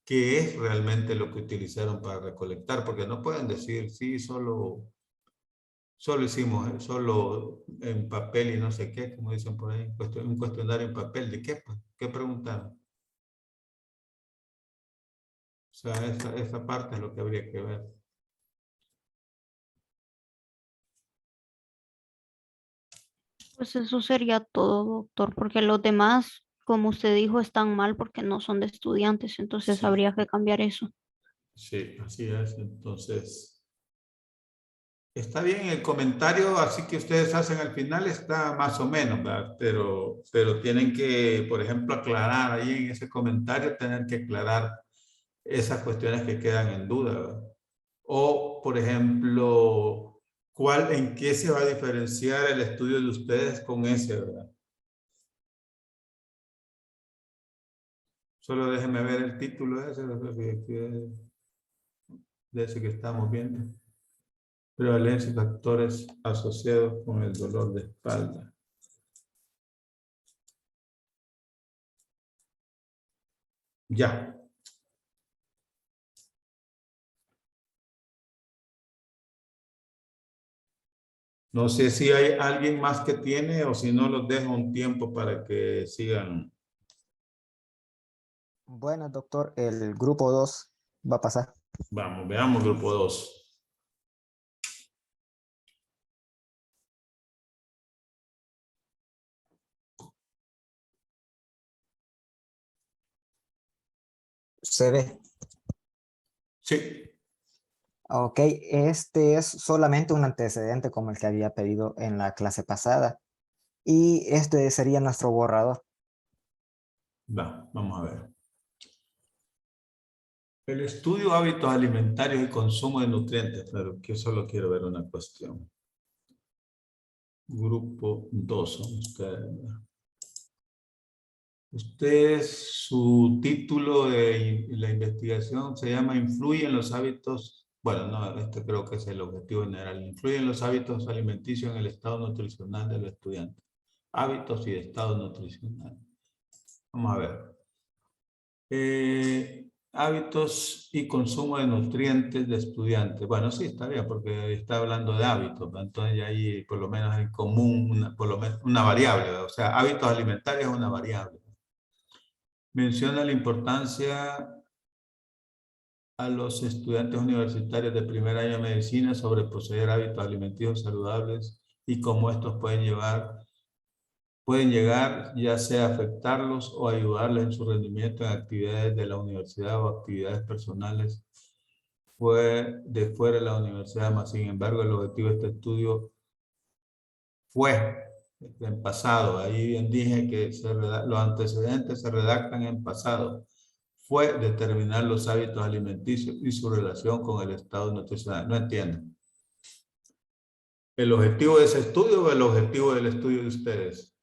qué es realmente lo que utilizaron para recolectar, porque no pueden decir, sí, solo hicimos, solo en papel y no sé qué, como dicen por ahí, un cuestionario en papel, ¿de qué? Pues? ¿Qué preguntaron? O sea, esa parte es lo que habría que ver. Pues eso sería todo, doctor, porque los demás, como usted dijo, están mal porque no son de estudiantes, entonces Sí, habría que cambiar eso. sí, así es. Entonces, está bien el comentario, así que ustedes hacen al final, está más o menos, ¿verdad? Pero tienen que, por ejemplo, aclarar ahí en ese comentario, tener que aclarar esas cuestiones que quedan en duda, ¿verdad? O, por ejemplo, ¿en qué se va a diferenciar el estudio de ustedes con ese, verdad? Solo déjenme ver el título de ese, de ese que estamos viendo. Prevalencia de factores asociados con el dolor de espalda. Ya. No sé si hay alguien más que tiene o si no los dejo un tiempo para que sigan. Bueno, doctor, el grupo 2 va a pasar. Vamos, veamos grupo 2. Se ve. Sí. Ok, este es solamente un antecedente como el que había pedido en la clase pasada. Y este sería nuestro borrador. Vamos a ver. El estudio de hábitos alimentarios y consumo de nutrientes, pero que solo quiero ver una cuestión. Grupo 2 son ustedes. Ustedes, su título de la investigación se llama ¿Influyen los hábitos? Bueno, no, este creo que es el objetivo general. ¿Influyen los hábitos alimenticios en el estado nutricional del estudiante? Hábitos y estado nutricional. Vamos a ver. Hábitos y consumo de nutrientes de estudiantes. Bueno, sí, está bien, porque está hablando de hábitos, ¿no? Entonces ya ahí por lo menos en común, por lo menos una variable, ¿no? O sea, hábitos alimentarios es una variable. Menciona la importancia a los estudiantes universitarios de primer año de medicina sobre poseer hábitos alimenticios saludables y cómo estos pueden llegar ya sea a afectarlos o ayudarles en su rendimiento en actividades de la universidad o actividades personales de fuera de la universidad. Más sin embargo, el objetivo de este estudio fue en pasado. Ahí bien dije que los antecedentes se redactan en pasado. Fue determinar los hábitos alimenticios y su relación con el estado nutricional. No entiendo. ¿El objetivo de ese estudio o el objetivo del estudio de ustedes?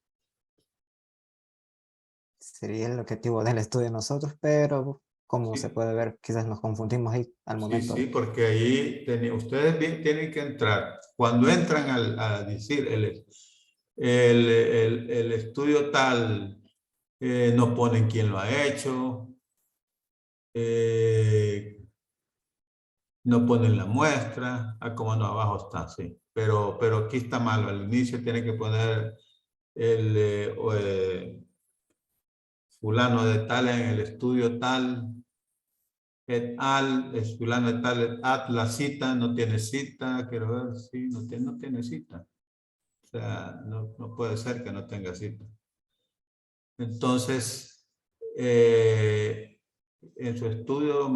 Sería el objetivo del estudio de nosotros, pero como se Sí, puede ver, quizás nos confundimos ahí al momento. sí, porque ahí ustedes tienen que entrar. Cuando entran a decir el estudio tal, no ponen quién lo ha hecho, no ponen la muestra, como no, abajo está, sí. Pero aquí está malo, al inicio tiene que poner fulano de tal en el estudio tal, et al, es fulano de tal, et at, la cita, no tiene cita, quiero ver, sí, no tiene cita. O sea, no puede ser que no tenga cita. Entonces, en su estudio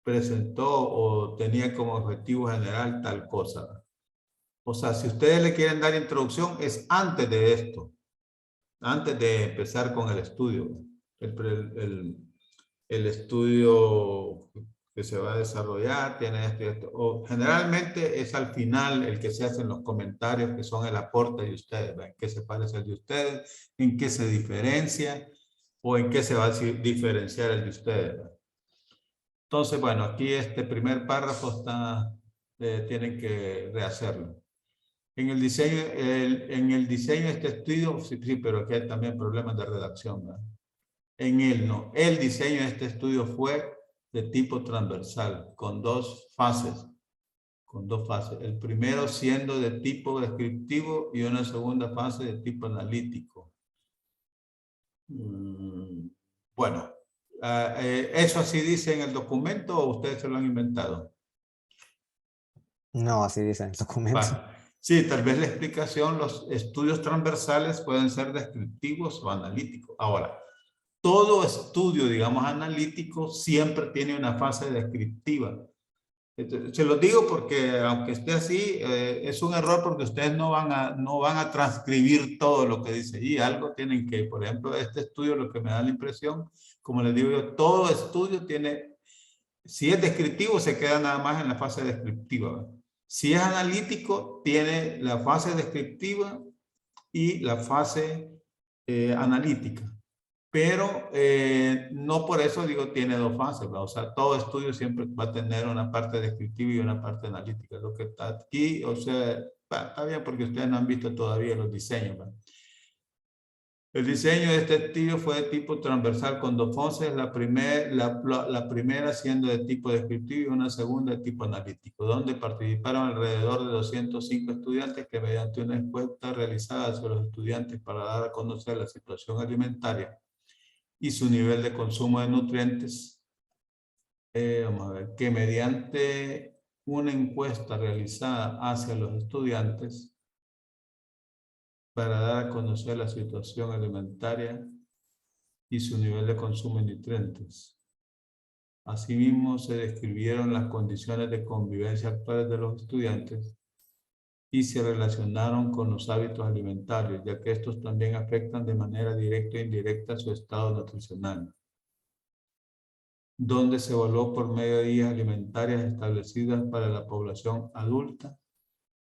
presentó o tenía como objetivo general tal cosa. O sea, si ustedes le quieren dar introducción, es antes de esto, antes de empezar con el estudio. El estudio que se va a desarrollar tiene esto y esto. O generalmente es al final el que se hacen los comentarios, que son el aporte de ustedes. ¿Ven? ¿En qué se parece el de ustedes? ¿En qué se diferencia? ¿O en qué se va a diferenciar el de ustedes? ¿Ven? Entonces, bueno, aquí este primer párrafo está, tienen que rehacerlo. En el diseño de este estudio, sí, pero aquí hay también problemas de redacción, ¿verdad? El diseño de este estudio fue de tipo transversal, con dos fases. El primero siendo de tipo descriptivo y una segunda fase de tipo analítico. Bueno, ¿eso así dice en el documento o ustedes se lo han inventado? No, así dice en el documento. Vale. Sí, tal vez la explicación, los estudios transversales pueden ser descriptivos o analíticos. Ahora, todo estudio, digamos, analítico siempre tiene una fase descriptiva. Se lo digo porque, aunque esté así, es un error porque ustedes no van a transcribir todo lo que dice allí. Algo tienen que, por ejemplo, este estudio, lo que me da la impresión, como les digo yo, todo estudio tiene, si es descriptivo, se queda nada más en la fase descriptiva, ¿verdad? Si es analítico, tiene la fase descriptiva y la fase analítica. Pero no por eso digo tiene dos fases, ¿verdad? O sea, todo estudio siempre va a tener una parte descriptiva y una parte analítica. Lo que está aquí, o sea, está bien porque ustedes no han visto todavía los diseños, ¿verdad? El diseño de este estudio fue de tipo transversal con dos fases, la primera siendo de tipo descriptivo y una segunda de tipo analítico, donde participaron alrededor de 205 estudiantes que mediante una encuesta realizada hacia los estudiantes para dar a conocer la situación alimentaria y su nivel de consumo de nutrientes, vamos a ver, que mediante una encuesta realizada hacia los estudiantes para dar a conocer la situación alimentaria y su nivel de consumo de nutrientes. Asimismo, se describieron las condiciones de convivencia actuales de los estudiantes y se relacionaron con los hábitos alimentarios, ya que estos también afectan de manera directa e indirecta su estado nutricional, donde se evaluó por medio de guías alimentarias establecidas para la población adulta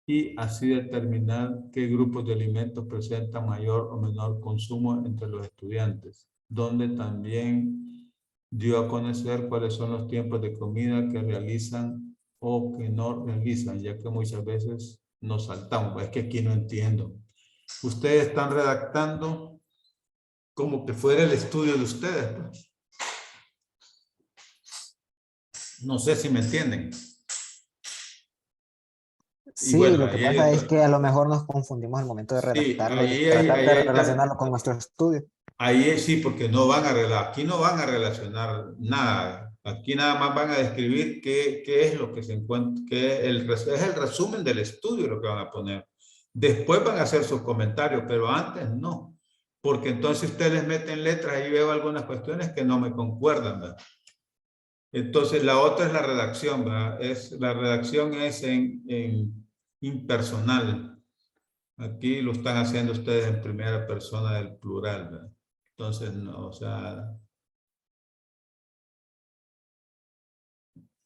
y así determinar qué grupos de alimentos presentan mayor o menor consumo entre los estudiantes, donde también dio a conocer cuáles son los tiempos de comida que realizan o que no realizan, ya que muchas veces nos saltamos. Es que aquí no entiendo. Ustedes están redactando como que fuera el estudio de ustedes, pues. No sé si me entienden. Sí, bueno, lo que pasa es que a lo mejor nos confundimos al momento de redactarlo y tratar de relacionarlo con nuestro estudio. Ahí sí, porque no van a relacionar, aquí no van a relacionar nada. Aquí nada más van a describir qué es lo que se encuentra, es el resumen del estudio lo que van a poner. Después van a hacer sus comentarios, pero antes no. Porque entonces ustedes les meten letras, ahí veo algunas cuestiones que no me concuerdan, ¿verdad? Entonces la otra es la redacción, ¿verdad? La redacción es en impersonal. Aquí lo están haciendo ustedes en primera persona del plural, ¿verdad? Entonces, no, o sea,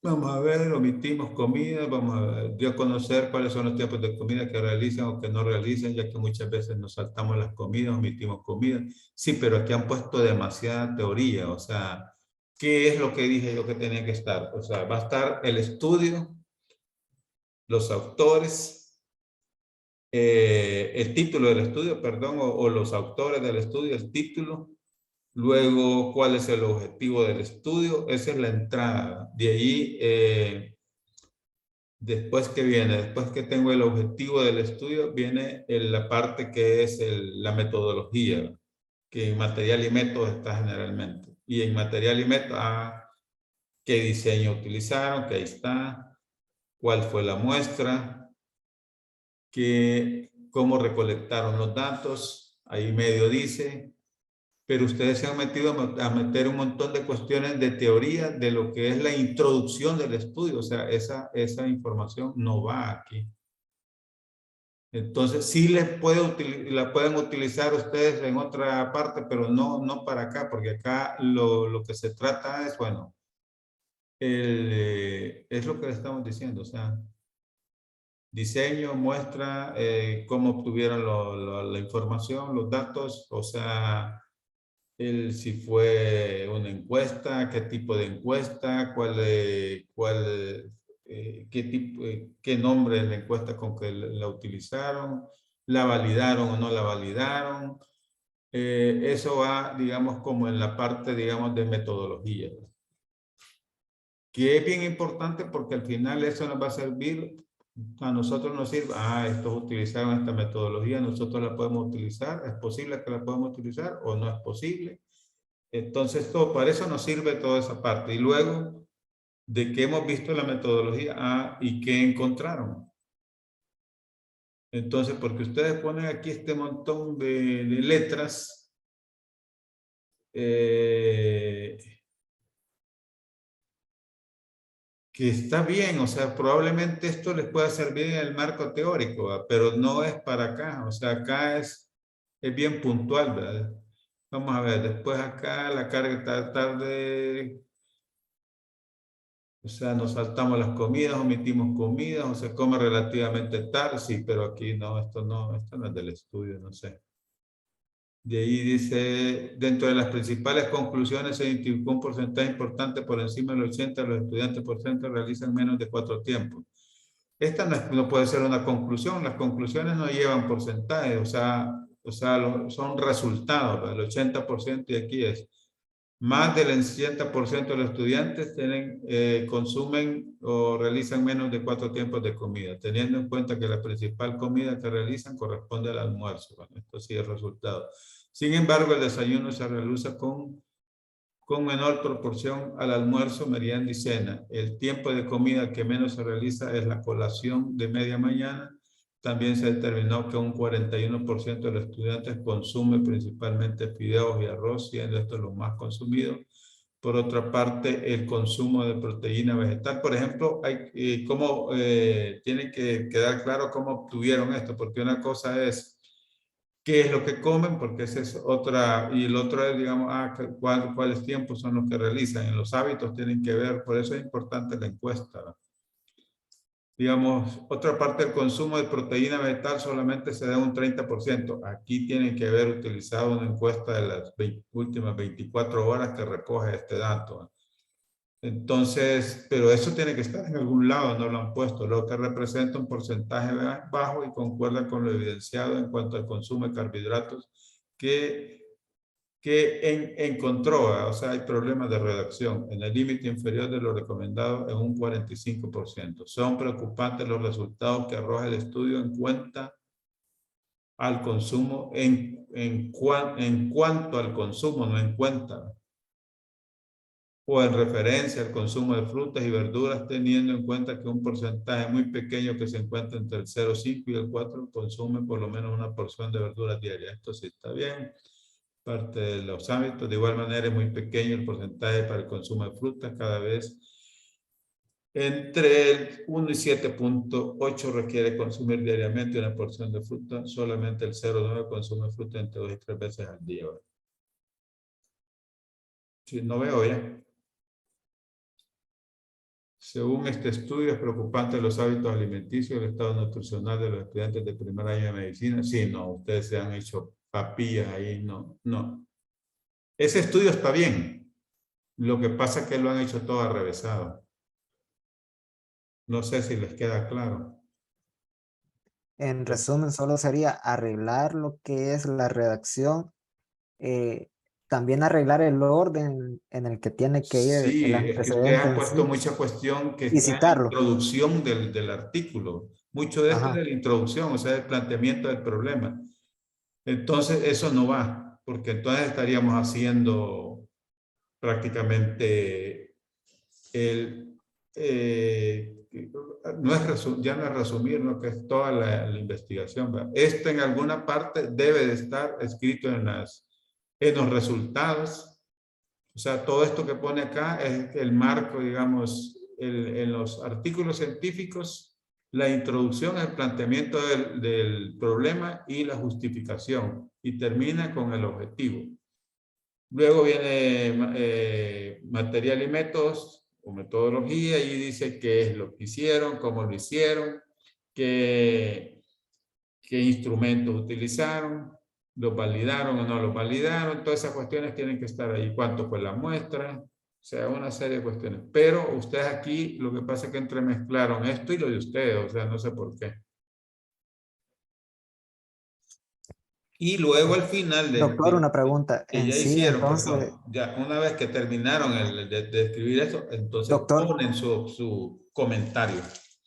vamos a ver, omitimos comida, vamos a ver, dio a conocer cuáles son los tipos de comida que realizan o que no realizan, ya que muchas veces nos saltamos las comidas, omitimos comida. Sí, pero aquí han puesto demasiada teoría, o sea, ¿qué es lo que dije yo que tenía que estar? O sea, va a estar el estudio, los autores, el título del estudio, perdón, o los autores del estudio, el título. Luego, ¿cuál es el objetivo del estudio? Esa es la entrada. De ahí, después que viene, después que tengo el objetivo del estudio, viene la parte que es la metodología, que en material y método está generalmente. Y en material y método, qué diseño utilizaron, que ahí está, cuál fue la muestra, cómo recolectaron los datos, ahí medio dice, pero ustedes se han metido a meter un montón de cuestiones de teoría de lo que es la introducción del estudio. O sea, esa información no va aquí. Entonces, sí la pueden utilizar ustedes en otra parte, pero no para acá, porque acá lo que se trata es, bueno, es lo que le estamos diciendo, o sea, diseño, muestra, cómo obtuvieron la información, los datos, o sea, si fue una encuesta, qué tipo de encuesta, qué tipo, qué nombre de la encuesta con que la utilizaron, la validaron o no la validaron. Eso va, digamos, como en la parte, digamos, de metodología, que es bien importante porque al final eso nos va a servir, a nosotros nos sirve, estos utilizaron esta metodología, nosotros la podemos utilizar, es posible que la podamos utilizar o no es posible. Entonces, para eso nos sirve toda esa parte. Y luego, de que hemos visto la metodología, y qué encontraron. Entonces, porque ustedes ponen aquí este montón de letras, que está bien, o sea, probablemente esto les pueda servir en el marco teórico, ¿verdad? Pero no es para acá, o sea, acá es bien puntual, ¿verdad? Vamos a ver, después acá la carga tarde, o sea, nos saltamos las comidas, omitimos comidas, o se come relativamente tarde, sí, pero aquí no, esto no es del estudio, no sé. De ahí dice, dentro de las principales conclusiones se identificó un porcentaje importante por encima del 80% de los estudiantes por ciento realizan menos de 4 tiempos. Esta no puede ser una conclusión, las conclusiones no llevan porcentaje, o sea son resultados, ¿verdad? El 80% y aquí es más del 80% de los estudiantes consumen o realizan menos de 4 tiempos de comida, teniendo en cuenta que la principal comida que realizan corresponde al almuerzo. Bueno, esto sí es resultado. Sin embargo, el desayuno se realiza con menor proporción al almuerzo, merienda y cena. El tiempo de comida que menos se realiza es la colación de media mañana. También se determinó que un 41% de los estudiantes consume principalmente fideos y arroz, siendo esto lo más consumido. Por otra parte, el consumo de proteína vegetal, por ejemplo, tiene que quedar claro cómo obtuvieron esto, porque una cosa es qué es lo que comen, porque esa es otra, y el otro es, digamos, cuáles tiempos son los que realizan. En los hábitos tienen que ver, por eso es importante la encuesta, ¿no? Digamos, otra parte del consumo de proteína vegetal solamente se da un 30%. Aquí tienen que haber utilizado una encuesta de las últimas 24 horas que recoge este dato, ¿no? Entonces, pero eso tiene que estar en algún lado, no lo han puesto, lo que representa un porcentaje bajo y concuerda con lo evidenciado en cuanto al consumo de carbohidratos que encontró, o sea, hay problemas de redacción en el límite inferior de lo recomendado en un 45%. Son preocupantes los resultados que arroja el estudio en cuenta al consumo, en cuanto al consumo, no en cuenta, o en referencia al consumo de frutas y verduras, teniendo en cuenta que un porcentaje muy pequeño que se encuentra entre el 0,5 y el 4 consume por lo menos una porción de verduras diaria. Esto sí está bien, parte de los hábitos. De igual manera es muy pequeño el porcentaje para el consumo de frutas, cada vez entre el 1 y 7,8 requiere consumir diariamente una porción de fruta, solamente el 0,9 consume fruta entre 2 y 3 veces al día. Si no veo ya. Según este estudio, es preocupante los hábitos alimenticios y el estado nutricional de los estudiantes de primer año de medicina. Sí, no, ustedes se han hecho papillas ahí, no. Ese estudio está bien. Lo que pasa es que lo han hecho todo arrevesado. No sé si les queda claro. En resumen, solo sería arreglar lo que es la redacción, también arreglar el orden en el que tiene que ir Sí, el es que ustedes antecedente han en puesto sí mucha cuestión que y está en la citarlo. introducción del artículo. Mucho de esto es Ajá. de la introducción, o sea, el planteamiento del problema. Entonces, eso no va, porque entonces estaríamos haciendo prácticamente ya no es resumir, ¿no? Que es toda la investigación, ¿verdad? Esto en alguna parte debe de estar escrito en los resultados. O sea, todo esto que pone acá es el marco, digamos, en los artículos científicos, la introducción, el planteamiento del problema y la justificación. Y termina con el objetivo. Luego viene material y métodos o metodología y dice qué es lo que hicieron, cómo lo hicieron, qué instrumentos utilizaron, los validaron o no los validaron. Todas esas cuestiones tienen que estar ahí. ¿Cuánto fue la muestra? O sea, una serie de cuestiones. Pero ustedes aquí lo que pasa es que entremezclaron esto y lo de ustedes. O sea, no sé por qué. Y luego al final Doctor, una pregunta. que En ya sí, hicieron, entonces, perdón, ya una vez que terminaron de escribir eso, entonces doctor, ponen su comentario.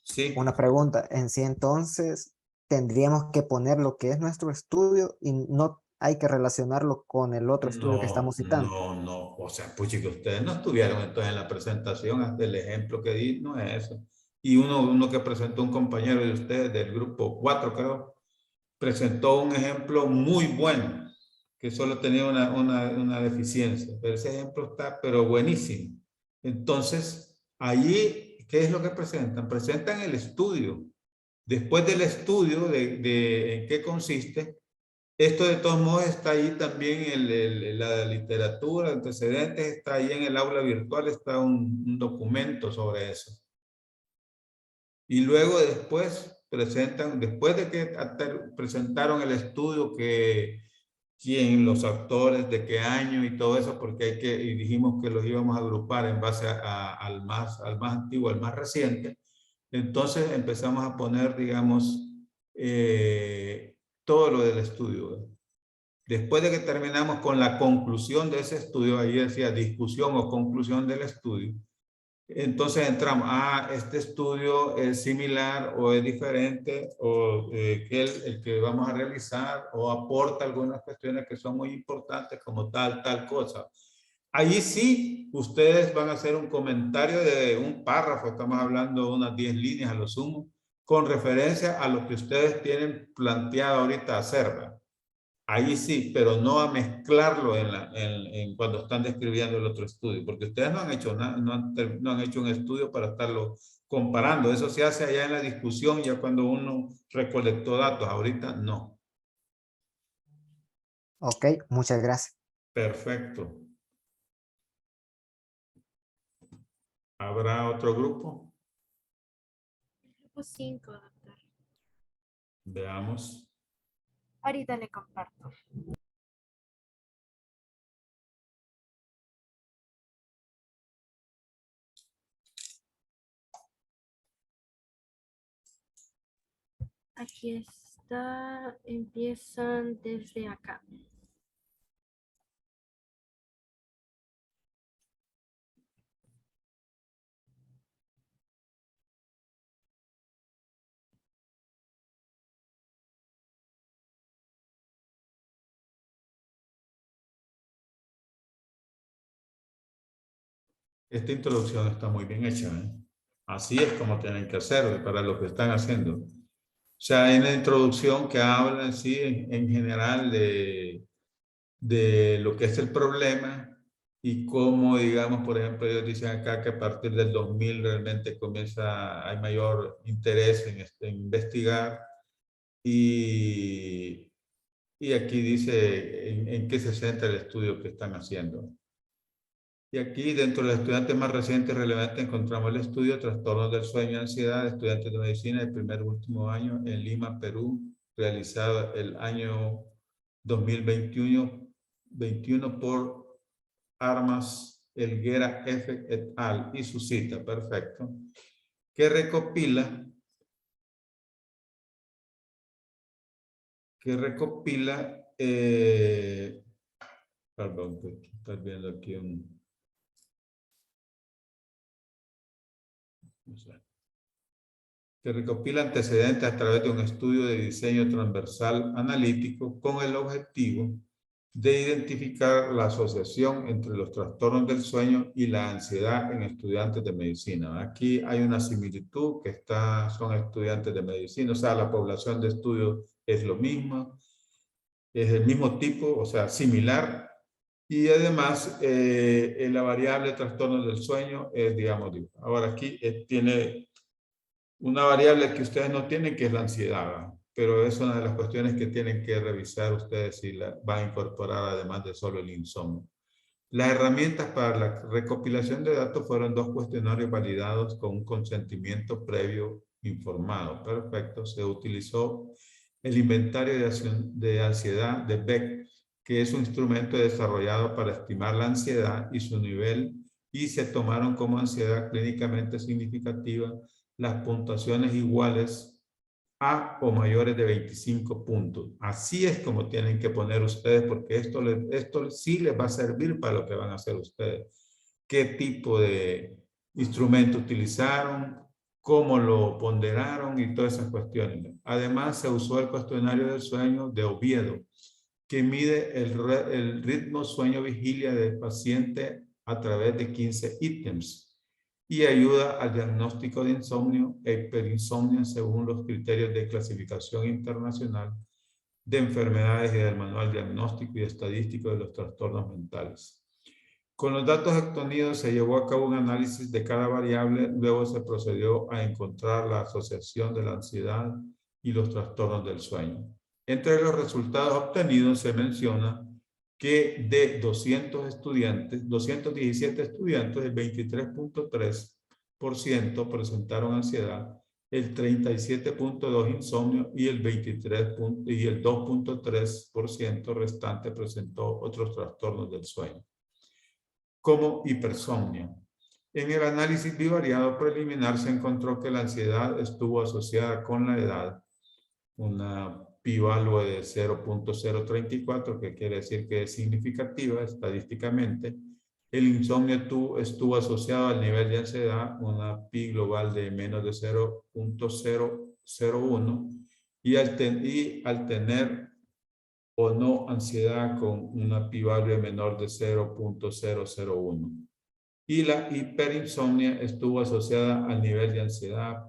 ¿Sí? una pregunta. En sí, entonces, tendríamos que poner lo que es nuestro estudio y no hay que relacionarlo con el otro estudio que No, estamos citando. no. O sea, pues que ustedes no estuvieron entonces en la presentación, hasta el ejemplo que di, no es eso. Y uno que presentó un compañero de ustedes del grupo 4, creo, presentó un ejemplo muy bueno, que solo tenía una deficiencia, pero ese ejemplo está, pero buenísimo. Entonces, allí, ¿qué es lo que presentan? Presentan el estudio. Después del estudio de en qué consiste, esto de todos modos está ahí también en la literatura, antecedentes, está ahí en el aula virtual, está un documento sobre eso. Y luego después presentan, después de que presentaron el estudio, que quién, los actores, de qué año y todo eso, porque y dijimos que los íbamos a agrupar en base al más antiguo, al más reciente. Entonces empezamos a poner, digamos, todo lo del estudio, ¿verdad? Después de que terminamos con la conclusión de ese estudio, ahí decía discusión o conclusión del estudio, entonces entramos, este estudio es similar o es diferente o que el que vamos a realizar o aporta algunas cuestiones que son muy importantes como tal cosa. Ahí sí, ustedes van a hacer un comentario de un párrafo, estamos hablando de unas 10 líneas a lo sumo, con referencia a lo que ustedes tienen planteado ahorita hacer, ¿verdad? Ahí sí, pero no a mezclarlo cuando están describiendo el otro estudio, porque ustedes no han hecho nada, no han hecho un estudio para estarlo comparando. Eso se hace allá en la discusión, ya cuando uno recolectó datos. Ahorita no. Ok, muchas gracias. Perfecto. ¿Habrá otro grupo? Grupo 5, doctor. Veamos. Ahorita le comparto. Aquí está, empiezan desde acá. Esta introducción está muy bien hecha, ¿eh? Así es como tienen que hacer para lo que están haciendo. O sea, hay una introducción que habla en sí, en general, de lo que es el problema y cómo, digamos, por ejemplo, ellos dicen acá que a partir del 2000 realmente hay mayor interés en investigar y aquí dice en qué se centra el estudio que están haciendo. Y aquí, dentro de los estudiantes más recientes y relevantes, encontramos el estudio Trastornos del sueño y ansiedad de estudiantes de medicina del primer y último año en Lima, Perú, realizado el año 2021 por Armas Elguera F. et al. Y su cita, perfecto, que recopila perdón, que estás viendo aquí que recopila antecedentes a través de un estudio de diseño transversal analítico con el objetivo de identificar la asociación entre los trastornos del sueño y la ansiedad en estudiantes de medicina. Aquí hay una similitud que son estudiantes de medicina, o sea, la población de estudio es lo mismo, es el mismo tipo, o sea, similar, Y además, la variable trastorno del sueño es, digamos, ahora aquí tiene una variable que ustedes no tienen, que es la ansiedad, ¿verdad? Pero es una de las cuestiones que tienen que revisar ustedes si la van a incorporar además de solo el insomnio. Las herramientas para la recopilación de datos fueron 2 cuestionarios validados con un consentimiento previo informado. Perfecto. Se utilizó el inventario de ansiedad de Beck, que es un instrumento desarrollado para estimar la ansiedad y su nivel, y se tomaron como ansiedad clínicamente significativa las puntuaciones iguales a o mayores de 25 puntos. Así es como tienen que poner ustedes, porque esto sí les va a servir para lo que van a hacer ustedes. ¿Qué tipo de instrumento utilizaron? ¿Cómo lo ponderaron? Y todas esas cuestiones. Además, se usó el cuestionario del sueño de Oviedo, que mide el ritmo sueño-vigilia del paciente a través de 15 ítems y ayuda al diagnóstico de insomnio e hiperinsomnio según los criterios de clasificación internacional de enfermedades y del Manual Diagnóstico y Estadístico de los Trastornos Mentales. Con los datos obtenidos se llevó a cabo un análisis de cada variable, luego se procedió a encontrar la asociación de la ansiedad y los trastornos del sueño. Entre los resultados obtenidos se menciona que de 217 estudiantes, el 23.3% presentaron ansiedad, el 37.2% insomnio y el 2.3% restante presentó otros trastornos del sueño, como hipersomnia. En el análisis bivariado preliminar se encontró que la ansiedad estuvo asociada con la edad, una P-value de 0.034, que quiere decir que es significativa estadísticamente. El insomnio estuvo asociado al nivel de ansiedad, una P global de menos de 0.001, y al tener o no ansiedad con una P-value menor de 0.001. Y la hiperinsomnia estuvo asociada al nivel de ansiedad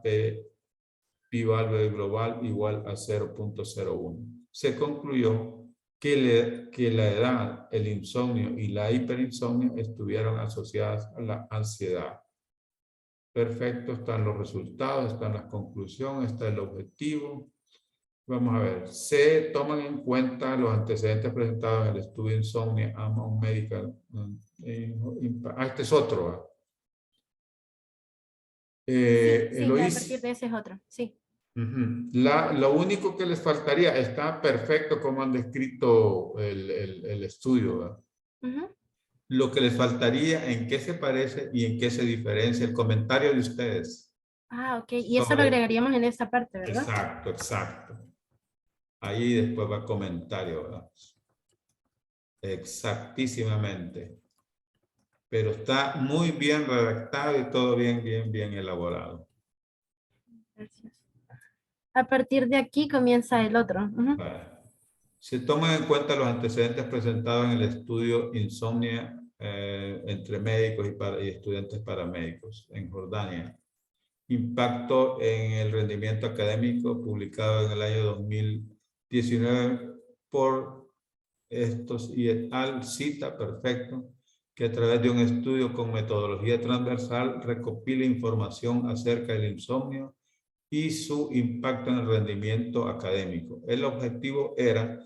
P-value global igual a 0.01. Se concluyó que la edad, el insomnio y la hiperinsomnia estuvieron asociadas a la ansiedad. Perfecto, están los resultados, están las conclusiones, está el objetivo. Vamos a ver, se toman en cuenta los antecedentes presentados en el estudio Insomnia Among Medical. Este es otro. Sí, a Eloís. partir de ese es otro, sí. Lo único que les faltaría, está perfecto como han descrito el estudio, ¿verdad? Lo que les faltaría, en qué se parece y en qué se diferencia, el comentario de ustedes. Ah, ok, y eso lo agregaríamos en esta parte, ¿verdad? Exacto, exacto. Ahí después va comentario, ¿verdad? Exactísimamente. Pero está muy bien redactado y todo bien elaborado. Gracias. A partir de aquí comienza el otro. Vale. Se toman en cuenta los antecedentes presentados en el estudio Insomnia entre médicos y estudiantes paramédicos en Jordania. Impacto en el rendimiento académico publicado en el año 2019 por estos y et al. Cita, perfecto, que a través de un estudio con metodología transversal recopila información acerca del insomnio y su impacto en el rendimiento académico. El objetivo era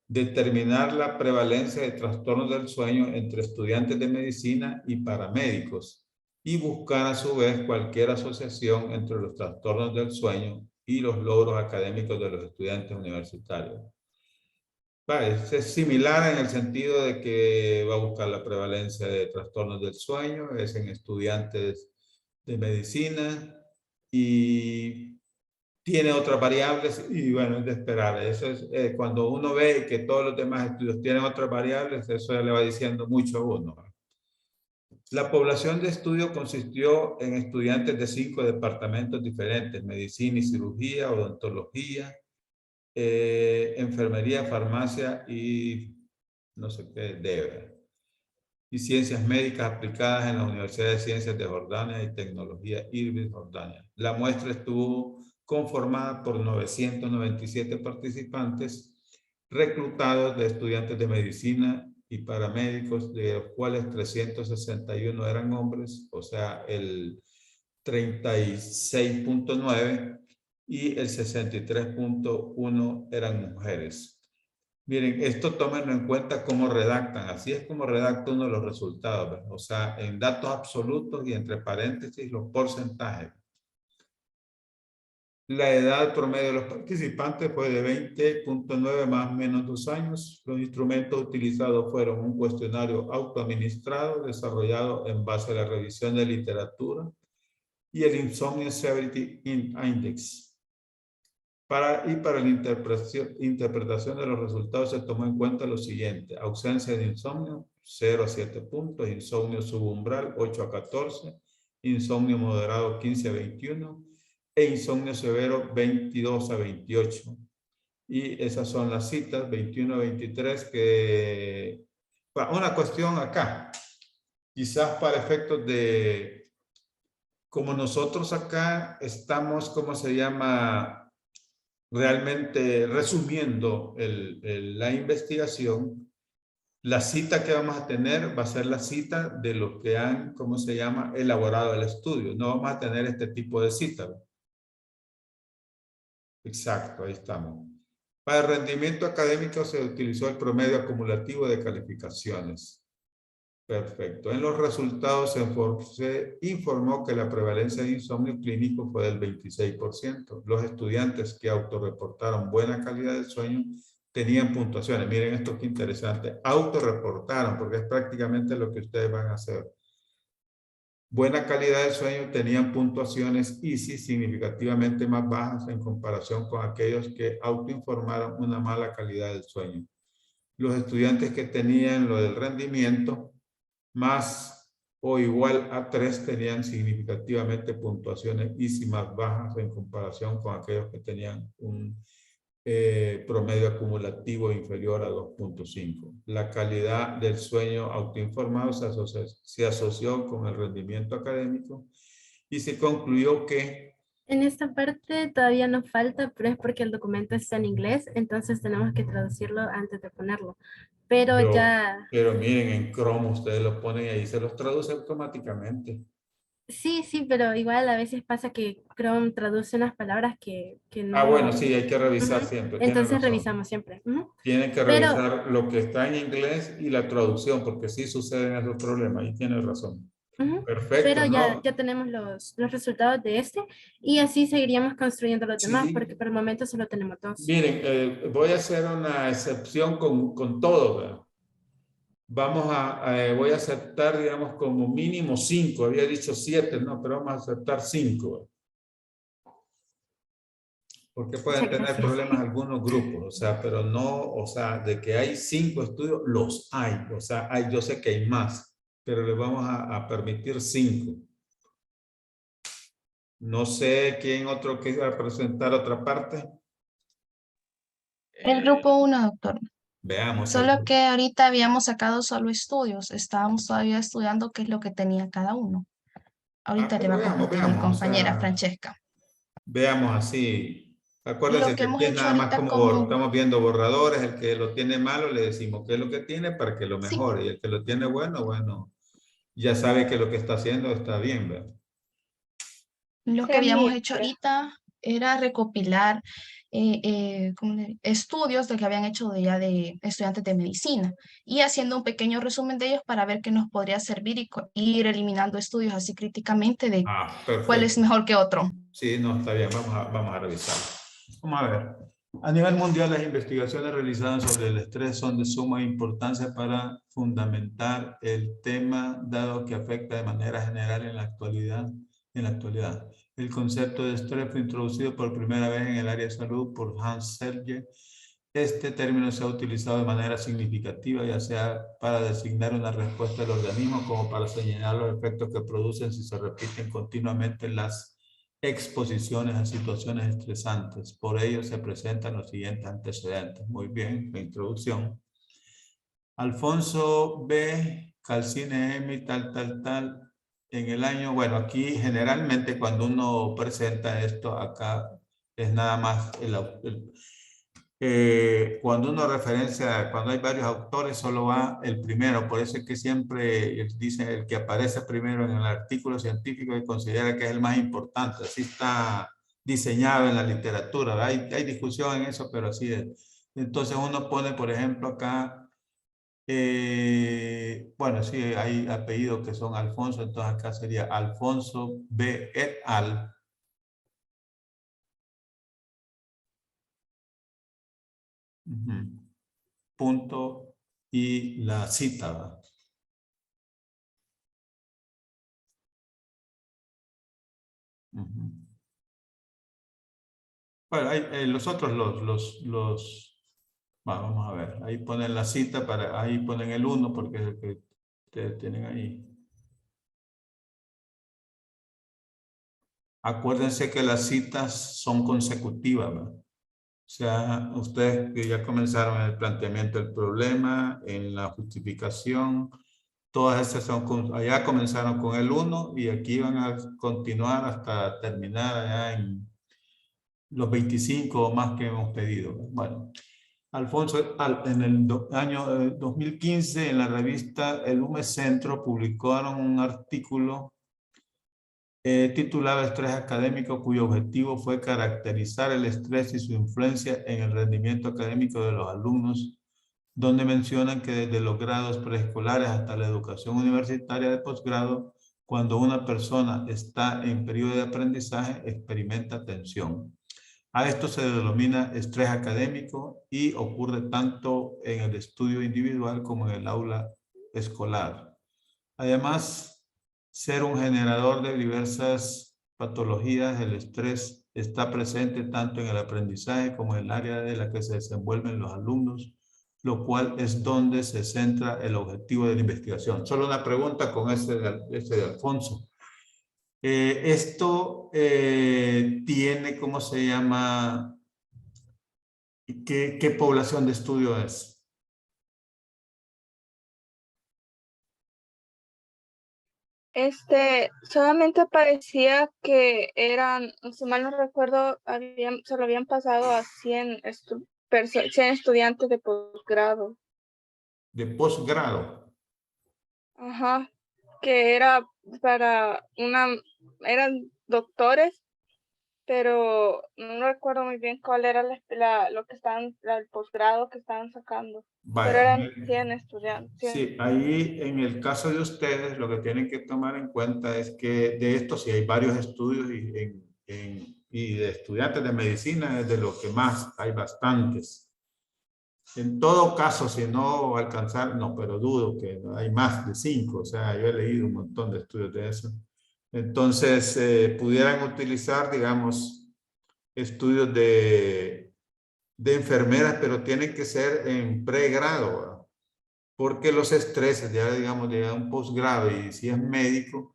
determinar la prevalencia de trastornos del sueño entre estudiantes de medicina y paramédicos y buscar a su vez cualquier asociación entre los trastornos del sueño y los logros académicos de los estudiantes universitarios. Es similar en el sentido de que va a buscar la prevalencia de trastornos del sueño, es en estudiantes de medicina y tiene otras variables y bueno, es de esperar. Eso es cuando uno ve que todos los demás estudios tienen otras variables, eso ya le va diciendo mucho a uno. La población de estudio consistió en estudiantes de 5 departamentos diferentes: medicina y cirugía, odontología, enfermería, farmacia y no sé qué, y ciencias médicas aplicadas en la Universidad de Ciencias de Jordania y Tecnología Irving, Jordania. La muestra estuvo conformada por 997 participantes reclutados de estudiantes de medicina y paramédicos, de los cuales 361 eran hombres, o sea, el 36.9, y el 63.1 eran mujeres. Miren, esto tómenlo en cuenta cómo redactan. Así es como redacta uno los resultados, ¿verdad? O sea, en datos absolutos y entre paréntesis los porcentajes. La edad promedio de los participantes fue de 20.9 más o menos 2 años. Los instrumentos utilizados fueron un cuestionario autoadministrado desarrollado en base a la revisión de literatura y el Insomnia Severity Index. Para la interpretación de los resultados se tomó en cuenta lo siguiente: ausencia de insomnio, 0 a 7 puntos, insomnio subumbral, 8 a 14, insomnio moderado, 15 a 21, e insomnio severo, 22 a 28. Y esas son las citas, 21 a 23, que... Una cuestión acá, quizás para efectos de... Como nosotros acá estamos, ¿cómo se llama?, realmente resumiendo la investigación, la cita que vamos a tener va a ser la cita de los que han, ¿cómo se llama?, elaborado el estudio. No vamos a tener este tipo de cita. Exacto, ahí estamos. Para el rendimiento académico se utilizó el promedio acumulativo de calificaciones. Perfecto. En los resultados se informó que la prevalencia de insomnio clínico fue del 26%. Los estudiantes que autorreportaron buena calidad del sueño tenían puntuaciones. Miren esto qué interesante. Autorreportaron, porque es prácticamente lo que ustedes van a hacer. Buena calidad del sueño, tenían puntuaciones EASY significativamente más bajas en comparación con aquellos que autoinformaron una mala calidad del sueño. Los estudiantes que tenían lo del rendimiento más o igual a 3 tenían significativamente puntuaciones EASY más bajas en comparación con aquellos que tenían un promedio acumulativo inferior a 2.5. La calidad del sueño autoinformado se asoció con el rendimiento académico y se concluyó que... En esta parte todavía nos falta, pero es porque el documento está en inglés, entonces tenemos que traducirlo antes de ponerlo. Pero ya... Pero miren, en Chrome ustedes lo ponen y ahí se los traduce automáticamente. Sí, pero igual a veces pasa que Chrome traduce unas palabras que no... Bueno, sí, hay que revisar siempre. Entonces revisamos siempre. Tienen que revisar lo que está en inglés y la traducción, porque sí suceden esos problemas. Ahí tiene razón. Perfecto, pero ¿no? ya tenemos los resultados de este y así seguiríamos construyendo los demás, Sí. porque por el momento solo tenemos 2. Miren, voy a hacer una excepción con todo, ¿verdad? Voy a aceptar, digamos, como mínimo 5. Había dicho 7, no, pero vamos a aceptar 5. Porque pueden tener problemas algunos grupos, o sea, pero no, o sea, de que hay 5 estudios, los hay. O sea, yo sé que hay más, pero les vamos a permitir 5. No sé quién otro quiera presentar otra parte. El grupo 1, doctor. Veamos. Solo que ahorita habíamos sacado solo estudios. Estábamos todavía estudiando qué es lo que tenía cada uno. Ahorita le va a compartir mi compañera Francesca. Veamos así. Acuérdense Lo que que hemos aquí es hecho nada más ahorita como estamos viendo borradores. El que lo tiene malo le decimos qué es lo que tiene para que lo Sí. mejore. Y el que lo tiene bueno, bueno, ya sabe que lo que está haciendo está bien, ¿verdad? Lo que habíamos hecho ahorita era recopilar estudios de que habían hecho ya de estudiantes de medicina y haciendo un pequeño resumen de ellos para ver qué nos podría servir y ir eliminando estudios así críticamente de cuál es mejor que otro. Sí, no, está bien. Vamos a revisar. Vamos a ver. A nivel mundial, las investigaciones realizadas sobre el estrés son de suma importancia para fundamentar el tema, dado que afecta de manera general en la actualidad. El concepto de estrés fue introducido por primera vez en el área de salud por Hans Selye. Este término se ha utilizado de manera significativa, ya sea para designar una respuesta del organismo como para señalar los efectos que producen si se repiten continuamente las exposiciones a situaciones estresantes. Por ello se presentan los siguientes antecedentes. Muy bien, la introducción. Alfonso B. Calcine M. tal. En el año, bueno, aquí generalmente cuando uno presenta esto acá es nada más cuando uno referencia, cuando hay varios autores, solo va el primero. Por eso es que siempre dice el que aparece primero en el artículo científico y considera que es el más importante. Así está diseñado en la literatura. Hay discusión en eso, pero así es. Entonces uno pone, por ejemplo, acá, bueno, sí, hay apellidos que son Alfonso, entonces acá sería Alfonso B. et al. Punto y la cita. ¿Va? Bueno, hay, los otros, vamos a ver, ahí ponen la cita, ahí ponen el 1 porque es el que ustedes tienen ahí. Acuérdense que las citas son consecutivas, ¿verdad? O sea, ustedes que ya comenzaron en el planteamiento del problema, en la justificación, todas esas allá comenzaron con el 1 y aquí van a continuar hasta terminar allá en los 25 o más que hemos pedido. Bueno, Alfonso, en el año 2015 en la revista El UME Centro publicaron un artículo titulado Estrés académico, cuyo objetivo fue caracterizar el estrés y su influencia en el rendimiento académico de los alumnos, donde mencionan que desde los grados preescolares hasta la educación universitaria de posgrado, cuando una persona está en periodo de aprendizaje, experimenta tensión. A esto se denomina estrés académico y ocurre tanto en el estudio individual como en el aula escolar. Además, ser un generador de diversas patologías, el estrés está presente tanto en el aprendizaje como en el área de la que se desenvuelven los alumnos, lo cual es donde se centra el objetivo de la investigación. Solo una pregunta con este de Alfonso. Esto tiene, ¿cómo se llama? ¿Qué población de estudio es? Solamente parecía que eran, si mal no recuerdo, se lo habían pasado a 100 estudiantes de posgrado. De posgrado. Ajá, que era eran doctores, pero no recuerdo muy bien cuál era el posgrado que estaban sacando. Vaya, pero eran 100 estudiantes. Sí, ahí en el caso de ustedes lo que tienen que tomar en cuenta es que de esto sí hay varios estudios y de estudiantes de medicina es de lo que más hay bastantes. En todo caso, si no alcanzar, no, pero dudo que hay más de 5, o sea, yo he leído un montón de estudios de eso. Entonces, pudieran utilizar, digamos, estudios de enfermeras, pero tienen que ser en pregrado, ¿verdad? Porque los estreses, ya digamos, de un posgrado y si es médico,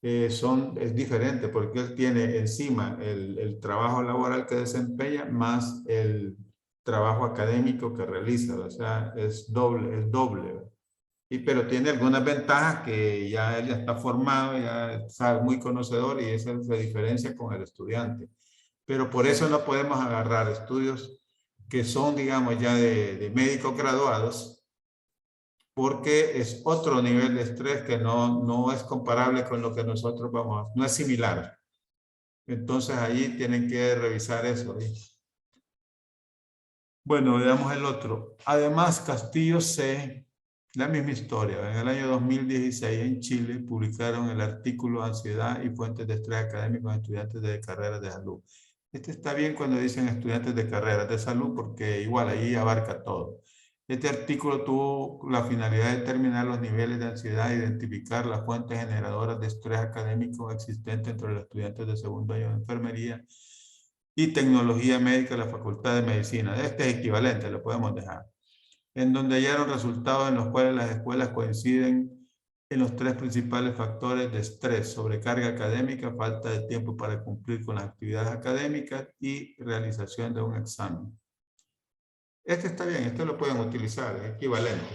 es diferente porque él tiene encima el trabajo laboral que desempeña más el trabajo académico que realiza, o sea, es doble, ¿verdad? Pero tiene algunas ventajas que ya él ya está formado, ya sabe, muy conocedor y esa es la diferencia con el estudiante. Pero por eso no podemos agarrar estudios que son, digamos, ya de médicos graduados, porque es otro nivel de estrés que no es comparable con lo que nosotros no es similar. Entonces ahí tienen que revisar eso. Bueno, veamos el otro. Además, Castillo C., la misma historia. En el año 2016 en Chile publicaron el artículo Ansiedad y fuentes de estrés académico en estudiantes de carreras de salud. Este está bien cuando dicen estudiantes de carreras de salud porque igual ahí abarca todo. Este artículo tuvo la finalidad de determinar los niveles de ansiedad e identificar las fuentes generadoras de estrés académico existentes entre los estudiantes de segundo año de enfermería y tecnología médica de la Facultad de Medicina. Este es equivalente, lo podemos dejar. En donde hallaron resultados en los cuales las escuelas coinciden en los 3 principales factores de estrés: sobrecarga académica, falta de tiempo para cumplir con las actividades académicas y realización de un examen. Este está bien, este lo pueden utilizar, es equivalente.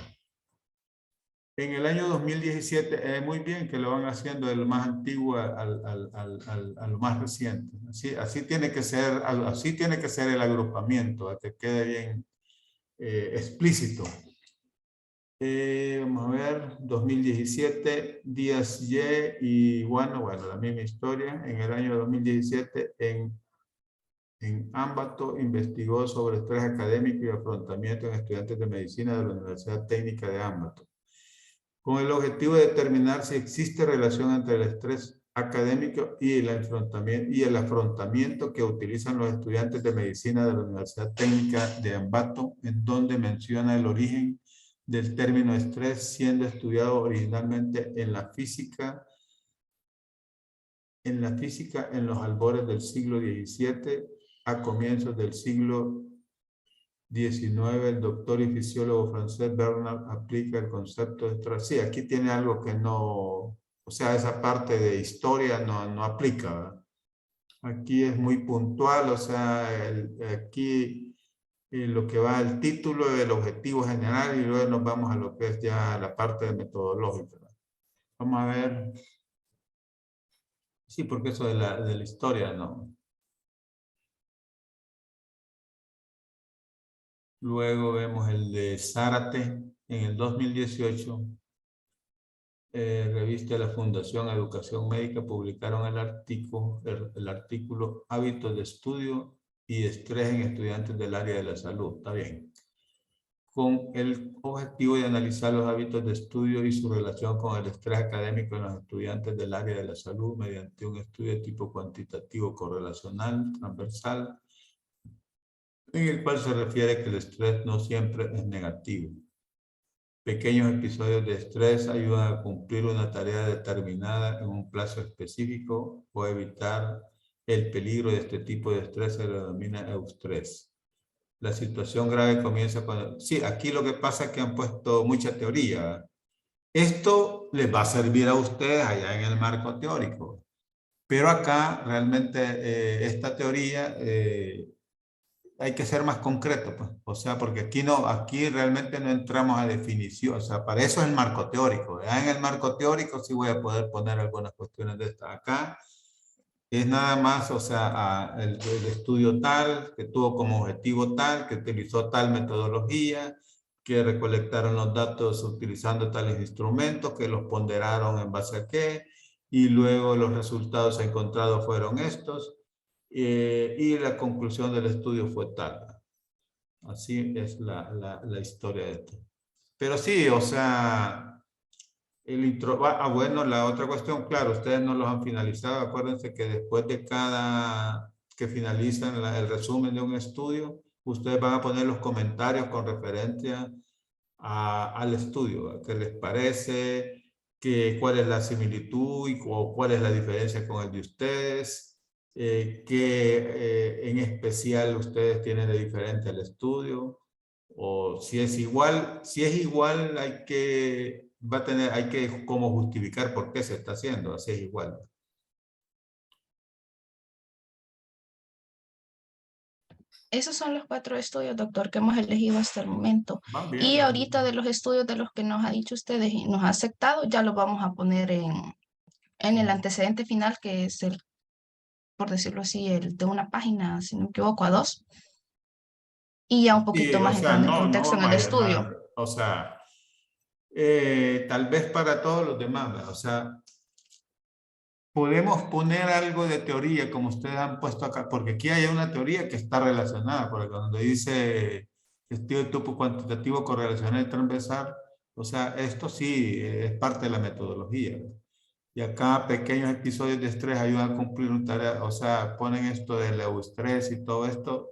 En el año 2017, muy bien que lo van haciendo de lo más antiguo a lo más reciente. Así tiene que ser el agrupamiento, a que quede bien explícito. Vamos a ver, 2017, Díaz y bueno, la misma historia. En el año 2017, en Ambato, investigó sobre estrés académico y afrontamiento en estudiantes de medicina de la Universidad Técnica de Ambato, con el objetivo de determinar si existe relación entre el estrés académico y el afrontamiento que utilizan los estudiantes de medicina de la Universidad Técnica de Ambato, en donde menciona el origen del término estrés siendo estudiado originalmente en la física en los albores del siglo XVII, a comienzos del siglo XIX, el doctor y fisiólogo francés Bernard aplica el concepto de estrés. Sí, aquí tiene algo que no, o sea, esa parte de historia no aplica, ¿verdad? Aquí es muy puntual, o sea, aquí lo que va al título, el objetivo general, y luego nos vamos a lo que es ya la parte metodológica. Vamos a ver. Sí, porque eso de la historia, no. Luego vemos el de Zárate en el 2018. Revista de la Fundación Educación Médica publicaron el artículo Hábitos de estudio y estrés en estudiantes del área de la salud. Está bien. Con el objetivo de analizar los hábitos de estudio y su relación con el estrés académico en los estudiantes del área de la salud mediante un estudio de tipo cuantitativo correlacional transversal, en el cual se refiere que el estrés no siempre es negativo. Pequeños episodios de estrés ayudan a cumplir una tarea determinada en un plazo específico o evitar el peligro de este tipo de estrés. Se lo denomina eustrés. La situación grave comienza cuando... Sí, aquí lo que pasa es que han puesto mucha teoría. Esto les va a servir a ustedes allá en el marco teórico. Pero acá realmente esta teoría hay que ser más concreto, pues. O sea, porque aquí realmente no entramos a definición. O sea, para eso es el marco teórico. Ya en el marco teórico sí voy a poder poner algunas cuestiones de estas. Acá es nada más, o sea, el estudio tal, que tuvo como objetivo tal, que utilizó tal metodología, que recolectaron los datos utilizando tales instrumentos, que los ponderaron en base a qué, y luego los resultados encontrados fueron estos, y la conclusión del estudio fue tal. Así es la historia de esto. Pero sí, o sea... bueno, la otra cuestión, claro, ustedes no los han finalizado. Acuérdense que después de cada que finalizan el resumen de un estudio, ustedes van a poner los comentarios con referencia al estudio. ¿Qué les parece? ¿Cuál es la similitud o cuál es la diferencia con el de ustedes? ¿Qué en especial ustedes tienen de diferente al estudio? O si es igual, hay que como justificar por qué se está haciendo, así es igual. Esos son los 4 estudios, doctor, que hemos elegido hasta el momento. Y ahorita de los estudios de los que nos ha dicho ustedes y nos ha aceptado, ya los vamos a poner en el antecedente final, que es el, por decirlo así, el de una página, si no me equivoco, a 2. Y ya un poquito más entrando en contexto en el estudio. O sea, tal vez para todos los demás, ¿verdad? O sea, podemos poner algo de teoría, como ustedes han puesto acá, porque aquí hay una teoría que está relacionada, porque cuando dice estudio de tipo cuantitativo correlacional y transversal, o sea, esto sí es parte de la metodología, ¿verdad? Y acá pequeños episodios de estrés ayudan a cumplir una tarea, o sea, ponen esto del eustrés y todo esto.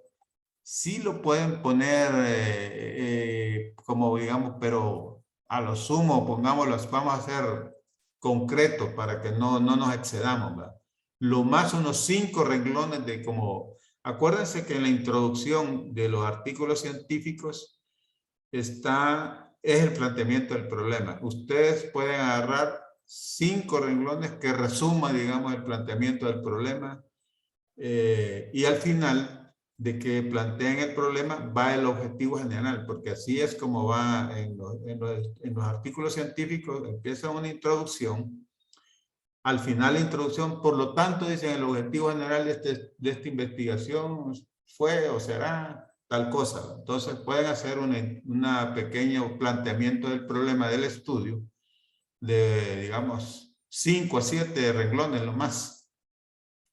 Sí lo pueden poner como digamos, pero a lo sumo, pongámoslo, vamos a hacer concreto para que no nos excedamos, ¿verdad? Lo más unos 5 renglones de como, acuérdense que en la introducción de los artículos científicos es el planteamiento del problema. Ustedes pueden agarrar 5 renglones que resuman, digamos, el planteamiento del problema y al final de que planteen el problema, va el objetivo general, porque así es como va en los artículos científicos, empieza una introducción, al final la introducción, por lo tanto, dicen el objetivo general de esta investigación fue o será tal cosa. Entonces pueden hacer una pequeño planteamiento del problema del estudio de, digamos, 5 a 7 renglones lo más.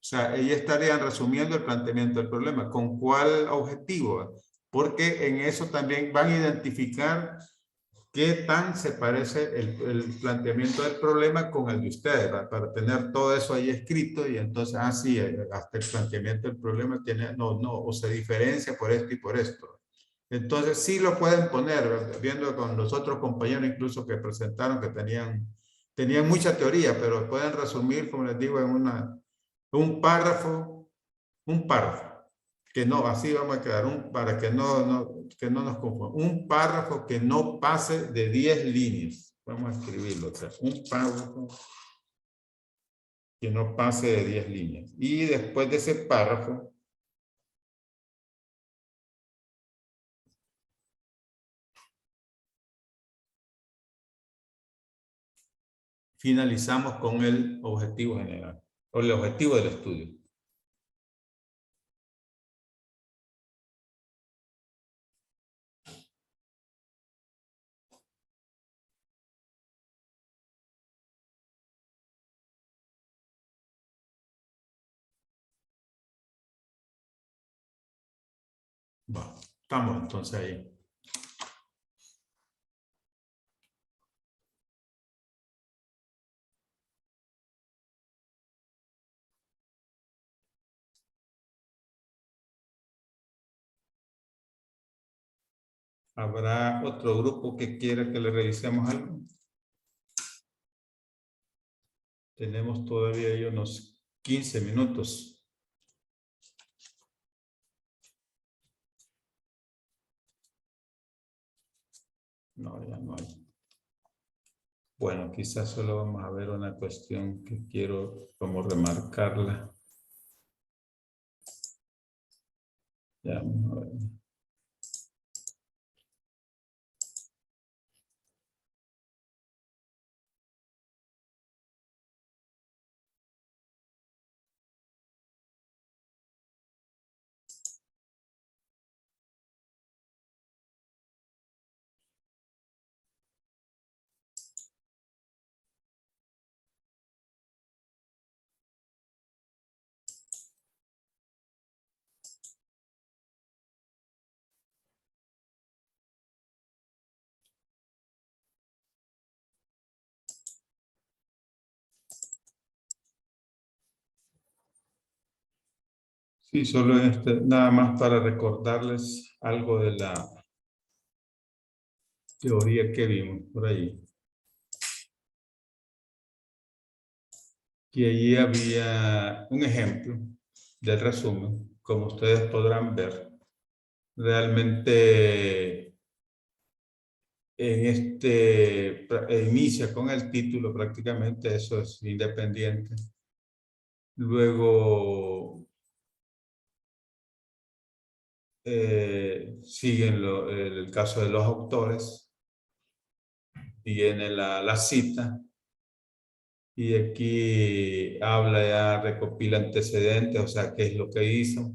O sea, ellos estarían resumiendo el planteamiento del problema. ¿Con cuál objetivo? Porque en eso también van a identificar qué tan se parece el planteamiento del problema con el de ustedes, ¿verdad? Para tener todo eso ahí escrito y entonces, sí, hasta el planteamiento del problema tiene, o se diferencia por esto y por esto. Entonces, sí lo pueden poner, ¿verdad? Viendo con los otros compañeros incluso que presentaron que tenían mucha teoría, pero pueden resumir, como les digo, en un párrafo, que no, así vamos a quedar, para que no nos confundamos, un párrafo que no pase de 10 líneas. Vamos a escribirlo, o sea, un párrafo que no pase de 10 líneas. Y después de ese párrafo, finalizamos con el objetivo general, o el objetivo del estudio. Bueno, estamos entonces ahí. ¿Habrá otro grupo que quiera que le revisemos algo? Tenemos todavía ahí unos 15 minutos. No, ya no hay. Bueno, quizás solo vamos a ver una cuestión que quiero como remarcarla. Ya, vamos a ver. Sí, solo nada más para recordarles algo de la teoría que vimos por ahí. Que allí había un ejemplo del resumen, como ustedes podrán ver. Realmente inicia con el título prácticamente, eso es independiente. Luego siguen el caso de los autores, viene la cita, y aquí habla ya, recopila antecedentes, o sea, qué es lo que hizo.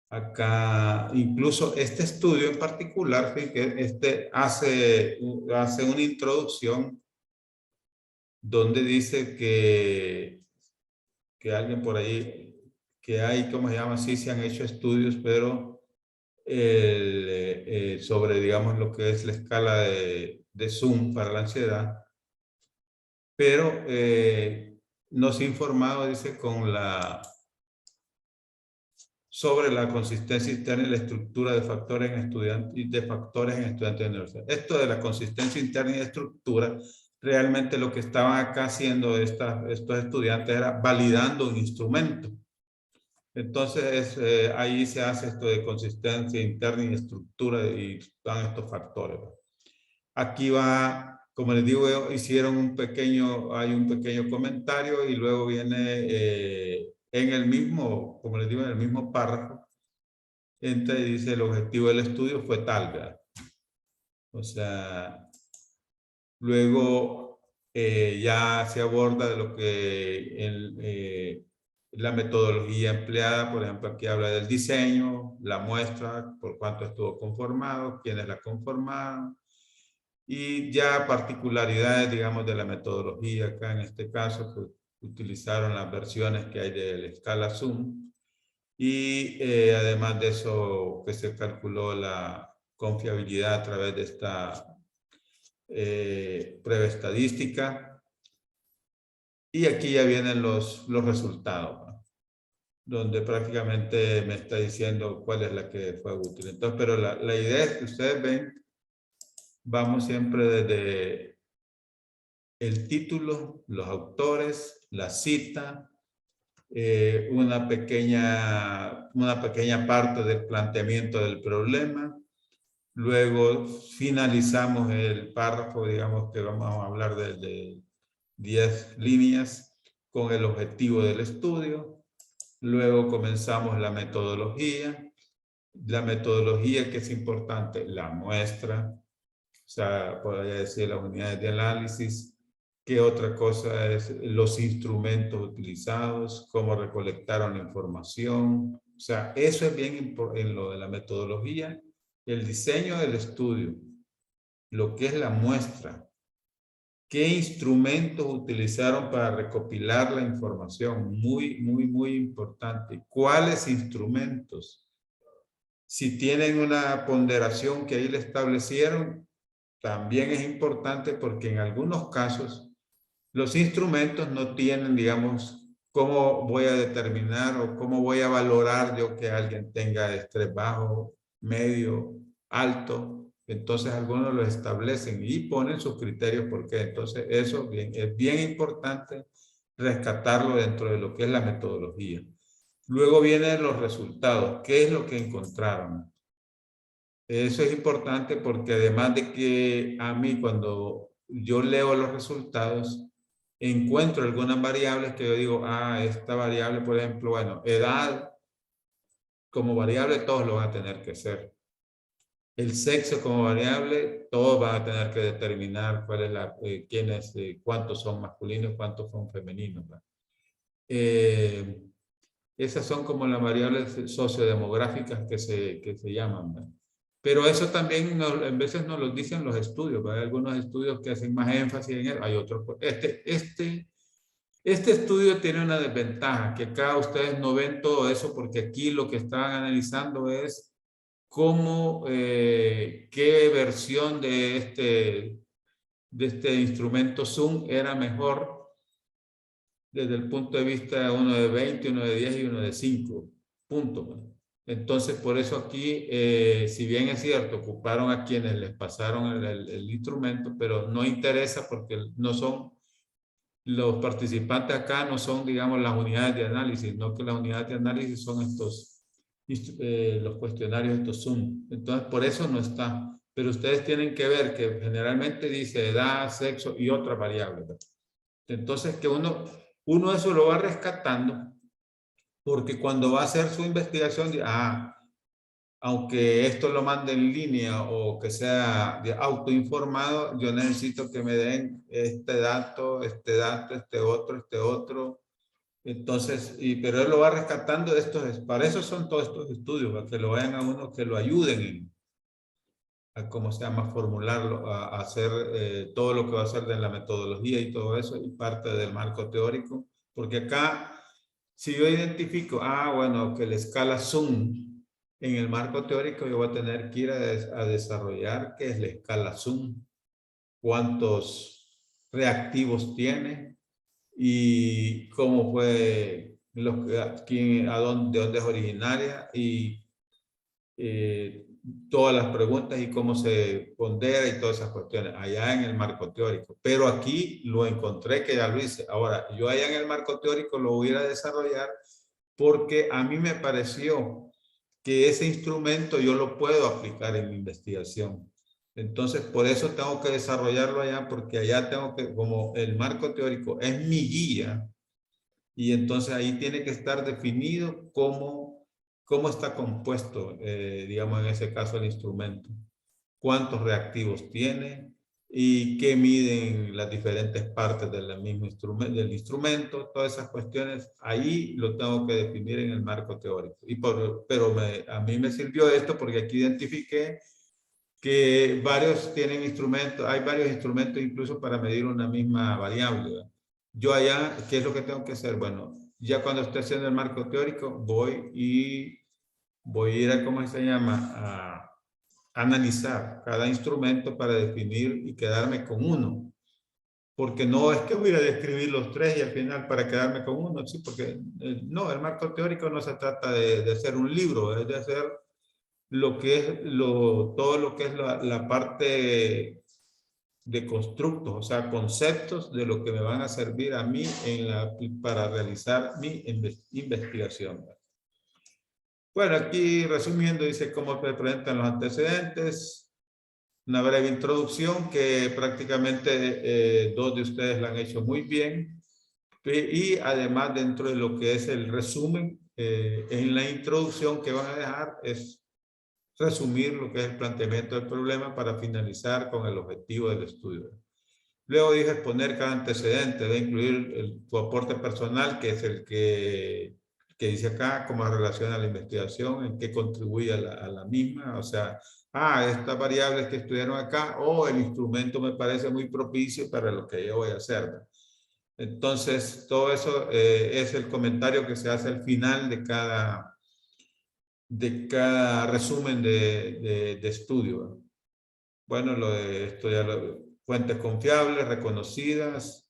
Acá, incluso este estudio en particular, que hace una introducción donde dice que alguien por ahí, que hay, ¿cómo se llama? Sí, se han hecho estudios, pero sobre, digamos, lo que es la escala de Zoom para la ansiedad. Pero no se ha informado, dice, sobre la consistencia interna y la estructura de factores en estudiantes de universidad. Esto de la consistencia interna y de estructura, realmente lo que estaban acá haciendo estos estudiantes era validando un instrumento. Entonces ahí se hace esto de consistencia interna y estructura y están estos factores. Aquí va, como les digo, hicieron hay un pequeño comentario y luego viene en el mismo, como les digo, en el mismo párrafo, entra y dice el objetivo del estudio fue tal, ¿verdad? O sea, luego ya se aborda de lo que la metodología empleada, por ejemplo, aquí habla del diseño, la muestra, por cuánto estuvo conformado, quiénes la conformaron, y ya particularidades, digamos, de la metodología. Acá en este caso, pues, utilizaron las versiones que hay de la escala Zoom, y además de eso, que se calculó la confiabilidad a través de esta prueba estadística. Y aquí ya vienen los resultados, ¿no? Donde prácticamente me está diciendo cuál es la que fue útil. Entonces, pero la idea es que ustedes ven, vamos siempre desde el título, los autores, la cita, una pequeña parte del planteamiento del problema. Luego finalizamos el párrafo, digamos que vamos a hablar de 10 líneas con el objetivo del estudio. Luego comenzamos la metodología. La metodología, que es importante, la muestra, o sea, podría decir las unidades de análisis. ¿Qué otra cosa es? Los instrumentos utilizados, cómo recolectaron la información. O sea, eso es bien importante en lo de la metodología. El diseño del estudio, lo que es la muestra, qué instrumentos utilizaron para recopilar la información, muy importante. ¿Cuáles instrumentos? Si tienen una ponderación que ahí le establecieron, también es importante porque en algunos casos los instrumentos no tienen, digamos, cómo voy a determinar o cómo voy a valorar yo que alguien tenga estrés bajo, medio, alto. Entonces algunos lo establecen y ponen sus criterios porque entonces eso es bien importante rescatarlo dentro de lo que es la metodología. Luego vienen los resultados. ¿Qué es lo que encontraron? Eso es importante porque además de que a mí cuando yo leo los resultados, encuentro algunas variables que yo digo, esta variable, por ejemplo, bueno, edad como variable, todos lo van a tener que ser. El sexo como variable, todos van a tener que determinar cuál es cuántos son masculinos, cuántos son femeninos. Esas son como las variables sociodemográficas que se llaman, ¿verdad? Pero eso también en veces nos lo dicen los estudios, ¿verdad? Hay algunos estudios que hacen más énfasis en eso, hay otros. Este estudio tiene una desventaja, que acá ustedes no ven todo eso porque aquí lo que estaban analizando es cómo, qué versión de este instrumento Zoom era mejor desde el punto de vista de uno de 20, uno de 10 y uno de 5 puntos. Entonces, por eso aquí, si bien es cierto, ocuparon a quienes les pasaron el instrumento, pero no interesa porque no son, los participantes acá no son, digamos, las unidades de análisis, no que las unidades de análisis son los cuestionarios, estos Zoom. Entonces, por eso no está. Pero ustedes tienen que ver que generalmente dice edad, sexo y otras variables, ¿verdad? Entonces, que uno eso lo va rescatando porque cuando va a hacer su investigación, aunque esto lo mande en línea o que sea autoinformado, yo necesito que me den este dato, este otro. Entonces, pero él lo va rescatando de estos, para eso son todos estos estudios, para que lo vayan a uno, que lo ayuden a cómo se llama, formularlo, a hacer todo lo que va a hacer de la metodología y todo eso, y parte del marco teórico, porque acá, si yo identifico, bueno, que la escala Zoom, en el marco teórico yo voy a tener que ir a desarrollar qué es la escala Zoom, cuántos reactivos tiene, y cómo fue, de dónde es originaria, y todas las preguntas y cómo se pondera y todas esas cuestiones allá en el marco teórico. Pero aquí lo encontré que ya lo hice. Ahora, yo allá en el marco teórico lo voy a desarrollar porque a mí me pareció que ese instrumento yo lo puedo aplicar en mi investigación. Entonces, por eso tengo que desarrollarlo allá, porque allá tengo que, como el marco teórico es mi guía, Y entonces ahí tiene que estar definido cómo está compuesto, digamos en ese caso, el instrumento. Cuántos reactivos tiene y qué miden las diferentes partes del mismo instrumento. Todas esas cuestiones, ahí lo tengo que definir en el marco teórico. Pero a mí me sirvió esto porque aquí identifiqué que varios tienen instrumentos, hay varios instrumentos incluso para medir una misma variable, ¿verdad? Yo allá, ¿qué es lo que tengo que hacer? Bueno, ya cuando esté haciendo el marco teórico, voy a ir a, ¿cómo se llama? A analizar cada instrumento para definir y quedarme con uno. Porque no es que voy a describir los tres y al final para quedarme con uno, sí, porque no, el marco teórico no se trata de hacer un libro, es de hacer lo que es todo lo que es la parte de constructos, o sea, conceptos de lo que me van a servir a mí para realizar mi investigación. Bueno, aquí resumiendo, dice cómo se presentan los antecedentes, una breve introducción que prácticamente dos de ustedes la han hecho muy bien, y además dentro de lo que es el resumen, en la introducción que van a dejar es resumir lo que es el planteamiento del problema para finalizar con el objetivo del estudio. Luego dije exponer cada antecedente, de incluir tu aporte personal, que es el que dice acá, cómo relaciona la investigación, en qué contribuye a la misma, o sea, estas variables que estudiaron acá, o el instrumento me parece muy propicio para lo que yo voy a hacer, ¿no? Entonces, todo eso es el comentario que se hace al final de cada resumen de estudio. Bueno, lo de esto ya fuentes confiables, reconocidas.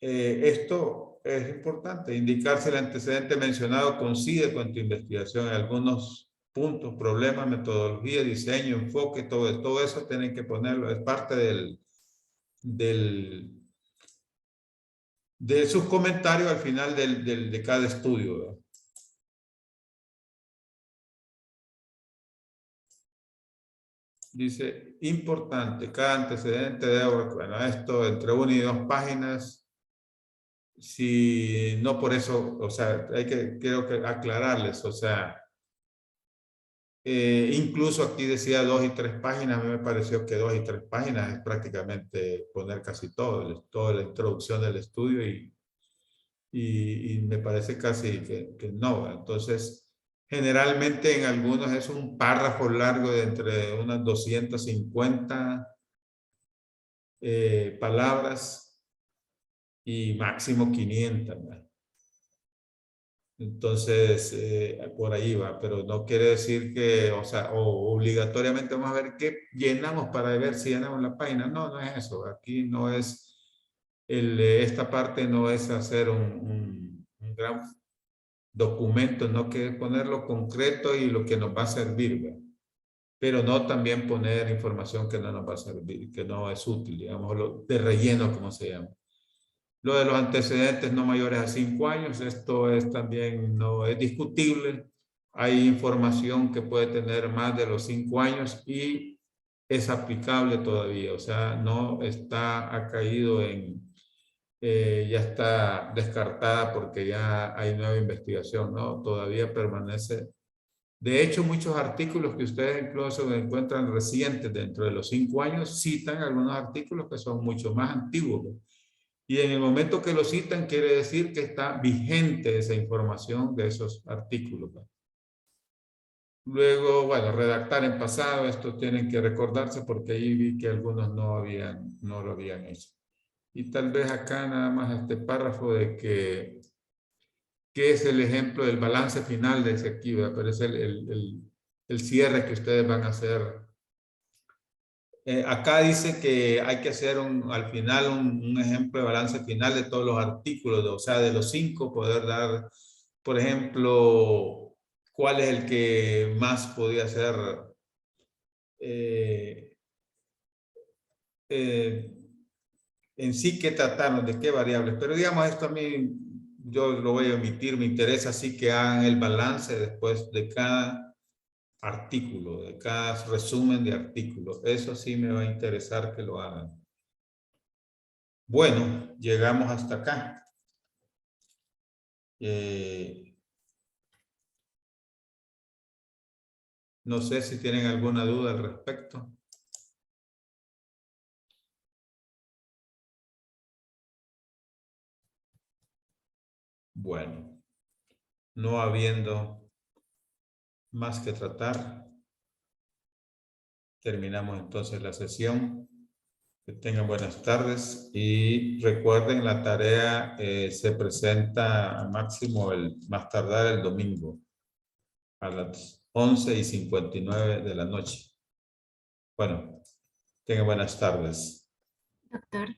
Esto es importante, indicar si el antecedente mencionado coincide con tu investigación en algunos puntos, problemas, metodología, diseño, enfoque, todo eso tienen que ponerlo, es parte de sus comentarios al final de cada estudio, ¿verdad? Dice, importante, cada antecedente debe, bueno, esto entre 1 y 2 páginas, si no por eso, o sea, creo que aclararles, o sea, incluso aquí decía 2 y 3 páginas, a mí me pareció que 2 y 3 páginas es prácticamente poner casi toda la introducción del estudio y me parece casi que no, entonces... Generalmente en algunos es un párrafo largo de entre unas 250 palabras y máximo 500, ¿verdad? Entonces, por ahí va, pero no quiere decir que, o sea, obligatoriamente vamos a ver qué llenamos para ver si llenamos la página. No, no es eso. Aquí no es, esta parte no es hacer un gran documento, no que ponerlo concreto y lo que nos va a servir, ¿verdad? Pero no también poner información que no nos va a servir, que no es útil, digamos, lo de relleno, como se llama. Lo de los antecedentes no mayores a 5 años, esto es también, no es discutible. Hay información que puede tener más de los 5 años y es aplicable todavía, o sea, no está, ha caído ya está descartada porque ya hay nueva investigación, ¿no? Todavía permanece. De hecho, muchos artículos que ustedes incluso encuentran recientes dentro de los 5 años citan algunos artículos que son mucho más antiguos, ¿no? Y en el momento que lo citan quiere decir que está vigente esa información de esos artículos, ¿no? Luego, bueno, redactar en pasado, esto tienen que recordarse porque ahí vi que algunos no lo habían hecho. Y tal vez acá nada más este párrafo de que es el ejemplo del balance final de ese aquí, ¿verdad? Pero es el cierre que ustedes van a hacer. Acá dice que hay que hacer al final un ejemplo de balance final de todos los artículos, o sea, de los 5, poder dar, por ejemplo, cuál es el que más podía ser en sí que trataron, de qué variables. Pero digamos, esto a mí, yo lo voy a omitir, me interesa así que hagan el balance después de cada artículo, de cada resumen de artículos. Eso sí me va a interesar que lo hagan. Bueno, llegamos hasta acá. No sé si tienen alguna duda al respecto. Bueno, no habiendo más que tratar, terminamos entonces la sesión. Que tengan buenas tardes y recuerden la tarea se presenta a máximo más tardar el domingo a las 11:59 de la noche. Bueno, tengan buenas tardes. Doctor.